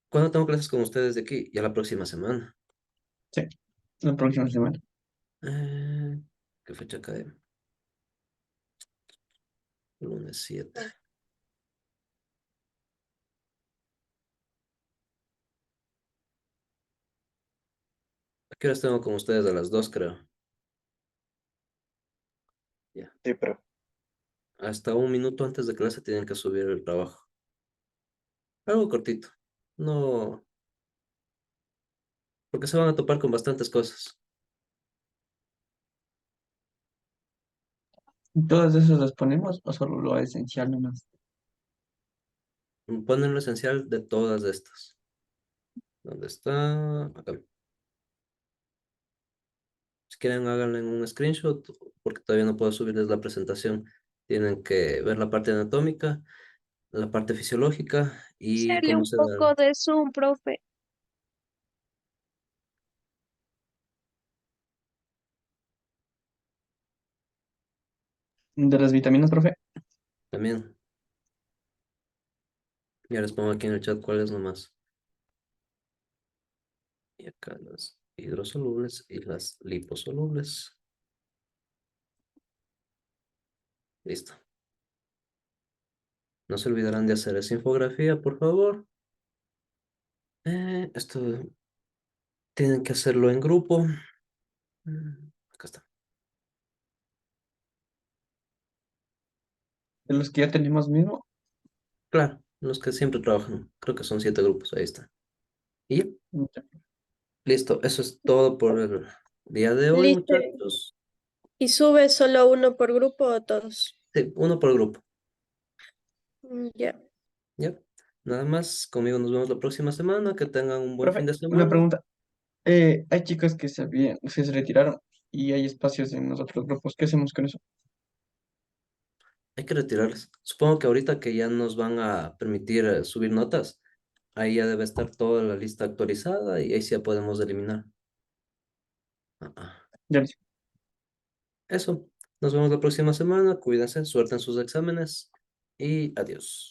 ¿Cuándo tengo clases con ustedes de aquí? Ya la próxima semana. Sí, la próxima semana. Eh, ¿Qué fecha cae? Lunes 7. ¿A qué horas tengo con ustedes? A las 2, creo. Ya. Sí, pero Hasta un minuto antes de clase tienen que subir el trabajo. Algo cortito. No, porque se van a topar con bastantes cosas. ¿Todas esas las ponemos o solo lo esencial nomás? Ponen lo esencial de todas estas. ¿Dónde está? Acá. Si quieren, háganle un screenshot, porque todavía no puedo subirles la presentación. Tienen que ver la parte anatómica, la parte fisiológica y Hacerle cómo un se da. poco de Zoom, profe. De las vitaminas, profe. También, ya les pongo aquí en el chat cuáles nomás. Y acá las hidrosolubles y las liposolubles. Listo. No se olvidarán de hacer esa infografía, por favor. Esto tienen que hacerlo en grupo. Acá está. De los que ya tenemos mismo. Claro, los que siempre trabajan. Creo que son 7 grupos. Ahí está. Y ya, Ya. listo. Eso es todo por el día de hoy, Listo. muchachos. ¿Y sube solo uno por grupo o todos? Sí, uno por grupo. Ya. Ya. Nada más. Conmigo nos vemos la próxima semana. Que tengan un buen fin Profe, de una semana. pregunta. Hay chicas que se retiraron y hay espacios en los otros grupos. ¿Qué hacemos con eso? Hay que retirarlas. Supongo que ahorita que ya nos van a permitir subir notas, ahí ya debe estar toda la lista actualizada y ahí sí ya podemos eliminar. Ah. Ya listo. Eso. Nos vemos la próxima semana. Cuídense, suerte en sus exámenes y adiós.